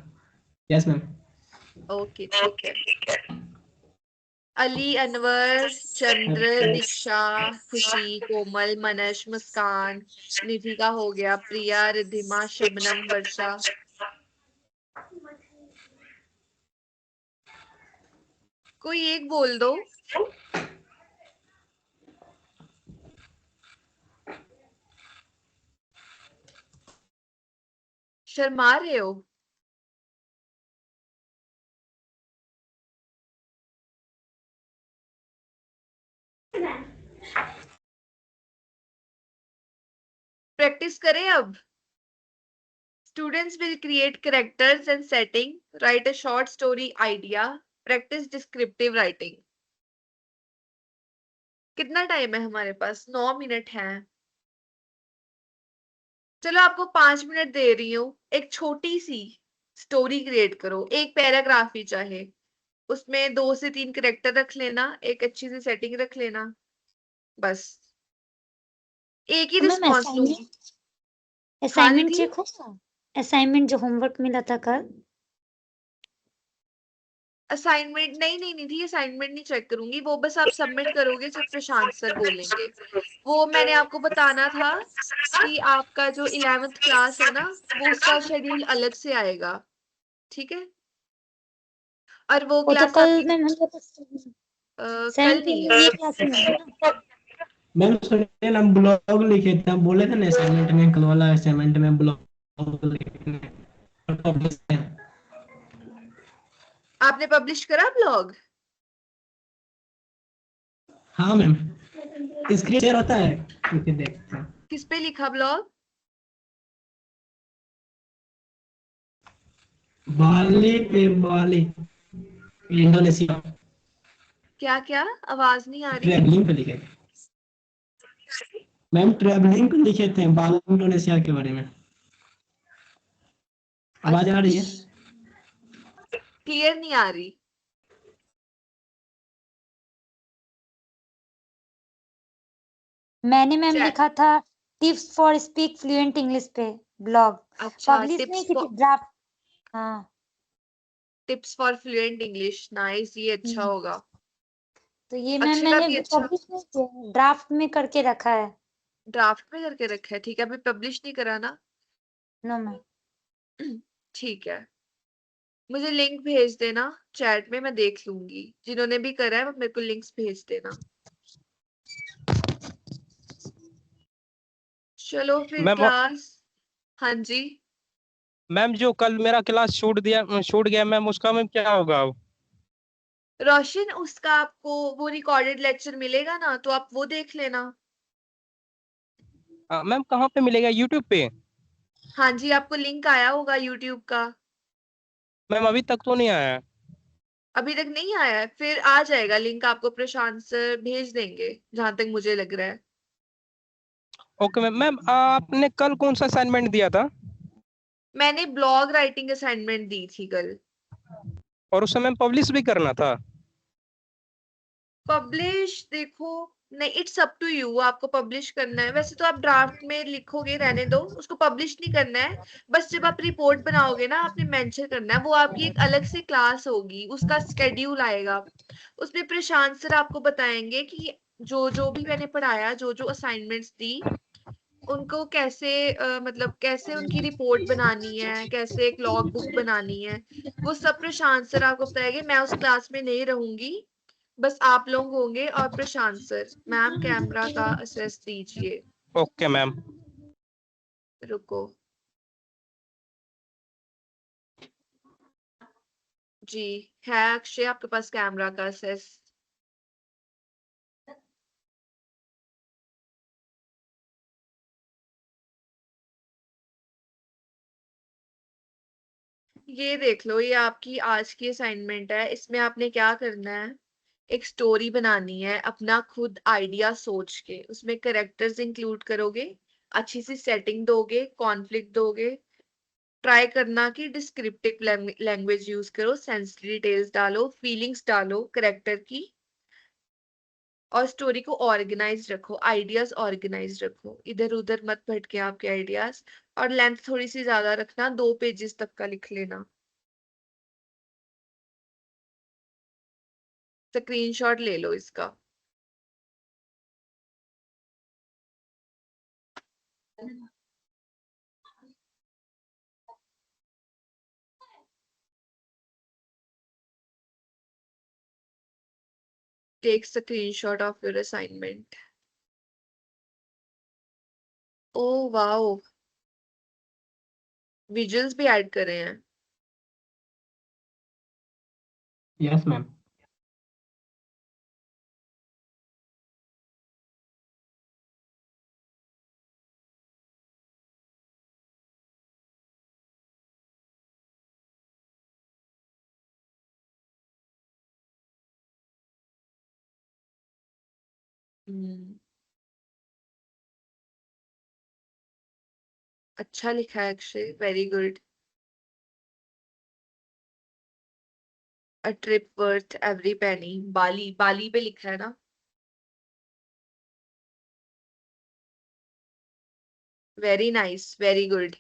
D: यस मैम।
A: ओके ठीक है। अली, अनवर, चंद्र, दीक्षा, खुशी, कोमल, मनश, मुस्कान, निधि का हो गया, प्रिया, रिद्धिमा, शबनम, वर्षा। कोई एक बोल दो। शर्मा रहे हो? प्रैक्टिस करें अब। Students will create characters and setting, write a short story idea, practice descriptive writing. कितना टाइम है हमारे पास? 9 मिनट है। चलो आपको 5 मिनट दे रही हूँ, एक छोटी सी स्टोरी क्रिएट करो, एक पैराग्राफ ही चाहे, उसमें 2 से 3 कैरेक्टर रख लेना, एक अच्छी सी सेटिंग रख लेना, बस। एक ही
E: मैम
A: रिस्पॉन्स लूंगी। हाँ
E: असाइनमेंट
A: निधि,
E: चेक होगा, असाइनमेंट जो होमवर्क मिला था कल।
A: असाइनमेंट नहीं नहीं निधि, असाइनमेंट नहीं चेक करूंगी, वो बस आप सबमिट करोगे जब प्रशांत सर बोलेंगे। वो मैंने आपको बताना था कि आपका जो 11th क्लास है ना, वो उसका शेड्यूल अलग से आएगा, ठीक है? और वो
E: वो तो
A: क्लास
E: कल
A: आपकी
E: मैम हम लोग
A: कल
E: 7
A: नहीं
E: में
A: है।
E: ये क्लास में है ना।
D: मैम सुनिए ना, हम ब्लॉग लिखे थे, हम बोले थे ना असाइनमेंट में, कल वाला असाइनमेंट में ब्लॉग लिखने publish है।
A: आपने पब्लिश करा ब्लॉग?
D: हाँ मैम, स्क्रीन शेयर होता है, लिखे देखते हैं।
A: किस पे लिखा ब्लॉग?
D: बाली पे बाली, इंडोनेशिया।
A: क्या क्या, आवाज नहीं आ रही।
D: ट्रैवलिंग पे लिखे थे मैम, ट्रैवलिंग पे लिखे थे बाली इंडोनेशिया के बारे में। आवाज आ रही है?
A: क्लियर नहीं आ रही।
E: मैंने मैम
A: चैट।
E: लिखा था tips for speak fluent English पे ब्लॉग,
A: अच्छा,
E: पब्लिश नहीं की थी, ड्राफ्ट। हाँ,
A: tips for fluent English, nice, ये अच्छा होगा।
E: तो ये मैम
A: अक्षरा
E: मैंने
A: भी अच्छा,
E: पब्लिश नहीं किया, ड्राफ्ट में करके रखा है।
A: ड्राफ्ट में करके रखा है, ठीक है, अभी पब्लिश नहीं करा ना?
E: No ma'am.
A: ठीक है, मुझे लिंक भेज देना चैट में, मैं देख लूंगी, जिन्होंने भी करा है वो मेरे को लिंक्स भेज देना। चलो फिर
C: मैम
A: क्लास। हाँ जी।
C: मैम जो कल मेरा क्लास छूट गया मैम, उसका मैम क्या होगा अब?
A: रोशन, उसका आपको वो रिकॉर्डेड लेक्चर मिलेगा ना, तो आप वो देख लेना।
C: मैम कहाँ पे मिलेगा, यूट्यूब पे?
A: हाँ जी, आपको लिंक आया होगा यूट्यूब का।
C: मैम अभी तक तो नहीं आया है।
A: अभी तक नहीं आया है? फिर आ जाएगा लिंक, आपको प्रशांत सर भेज देंगे, जहां तक मुझे लग रहा है।
C: Okay ma'am. मैम आपने कल कौन सा असाइनमेंट दिया था?
A: मैंने ब्लॉग राइटिंग असाइनमेंट दी थी कल।
C: और उसे मैम पब्लिश भी करना था?
A: पब्लिश देखो, नहीं, इट्स अप टू यू, आपको पब्लिश करना है। वैसे तो आप ड्राफ्ट में लिखोगे, रहने दो, उसको पब्लिश नहीं करना है। बस जब आप रिपोर्ट बनाओगे ना, आपने मेंशन करना है, वो आपकी एक अलग से क्लास होगी, उसका स्केड्यूल आएगा, उसमें प्रशांत सर आपको बताएंगे कि जो जो भी मैंने पढ़ाया, जो जो असाइनमेंट्स दी, उनको कैसे मतलब कैसे उनकी रिपोर्ट बनानी है, कैसे एक लॉग बुक बनानी है, वो सब प्रशांत सर आपको बताएंगे। मैं उस क्लास में नहीं रहूंगी, बस आप लोग होंगे और प्रशांत सर। मैम कैमरा का असेस दीजिए।
C: Okay ma'am.
A: रुको जी, है अक्षय आपके पास कैमरा का असेस? ये देख लो, ये आपकी आज की असाइनमेंट है। इसमें आपने क्या करना है, एक स्टोरी बनानी है अपना खुद आइडिया सोच के, उसमें करेक्टर्स इंक्लूड करोगे, अच्छी सी सेटिंग दोगे, कॉन्फ्लिक्ट दोगे, ट्राई करना कि डिस्क्रिप्टिव लैंग्वेज यूज करो, सेंसिटिव डिटेल्स डालो, फीलिंग्स डालो करेक्टर की, और स्टोरी को ऑर्गेनाइज रखो, आइडियाज ऑर्गेनाइज रखो, इधर उधर मत भटके आपके आइडियाज। और लेंथ थोड़ी सी ज्यादा रखना, 2 पेजेस तक का लिख लेना। स्क्रीनशॉट ले लो इसका। Take screenshot of your assignment. Oh wow, visuals भी ऐड करे हैं।
D: Yes ma'am.
A: अच्छा लिखा है Akshay, very good. A trip worth every penny, Bali, Bali पे लिखा है ना? Very nice, very good.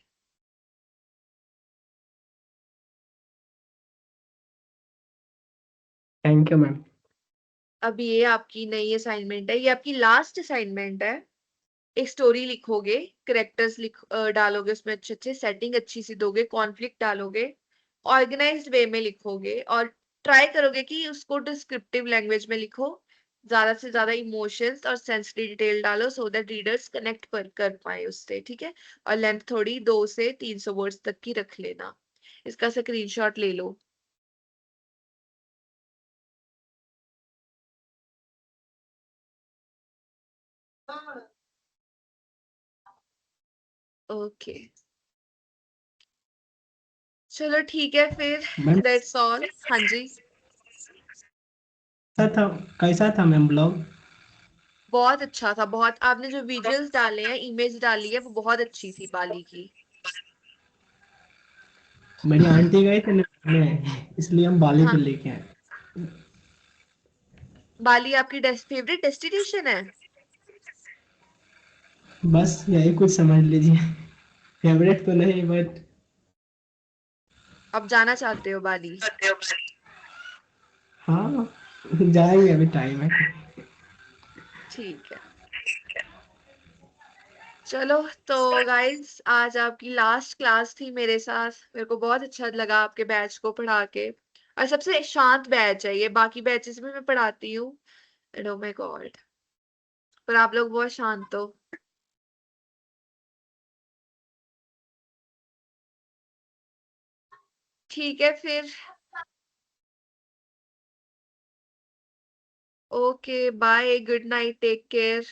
D: Thank you ma'am.
A: अब ये आपकी नई असाइनमेंट है, ये आपकी लास्ट असाइनमेंट है। एक स्टोरी लिखोगे, करेक्टर्स डालोगे उसमें, अच्छे अच्छे सेटिंग अच्छी सी दोगे, कॉन्फ्लिक्ट डालोगे, ऑर्गेनाइज्ड वे में लिखोगे, और ट्राई करोगे कि उसको डिस्क्रिप्टिव लैंग्वेज में लिखो, ज्यादा से ज्यादा इमोशंस और सेंसिटिव डिटेल डालो, सो दैट रीडर्स कनेक्ट कर पाए उससे, ठीक है? और लेंथ थोड़ी 200 से 300 वर्ड्स तक की रख लेना। इसका स्क्रीनशॉट ले लो। ओके, चलो ठीक है फिर,
D: मैम
A: दैट्स ऑल। हाँ जी,
D: कैसा था, कैसा था मैम ब्लॉग?
A: बहुत अच्छा था, बहुत। आपने जो विजुअल्स डाले हैं, इमेज डाली है, वो बहुत अच्छी थी बाली की।
D: मेरी आंटी गई थी में, इसलिए हम बाली पे
A: हाँ,
D: लेके आए।
A: बाली आपकी फेवरेट डेस्टिनेशन है?
D: बस यही कुछ समझ लीजिए। फेवरेट तो नहीं बट
A: अब जाना चाहते हो बाली?
D: हाँ, जाएंगे, अभी टाइम है।
A: ठीक है, चलो। तो गाइज, आज आपकी लास्ट क्लास थी मेरे साथ, मेरे को बहुत अच्छा लगा आपके बैच को पढ़ा के। और सबसे शांत बैच है ये, बाकी बैचेस में मैं पढ़ाती हूँ, एंड ओ माय गॉड, पर आप लोग बहुत शांत हो। ठीक है फिर, okay bye, good night, take care,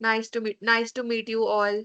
A: nice to meet you all.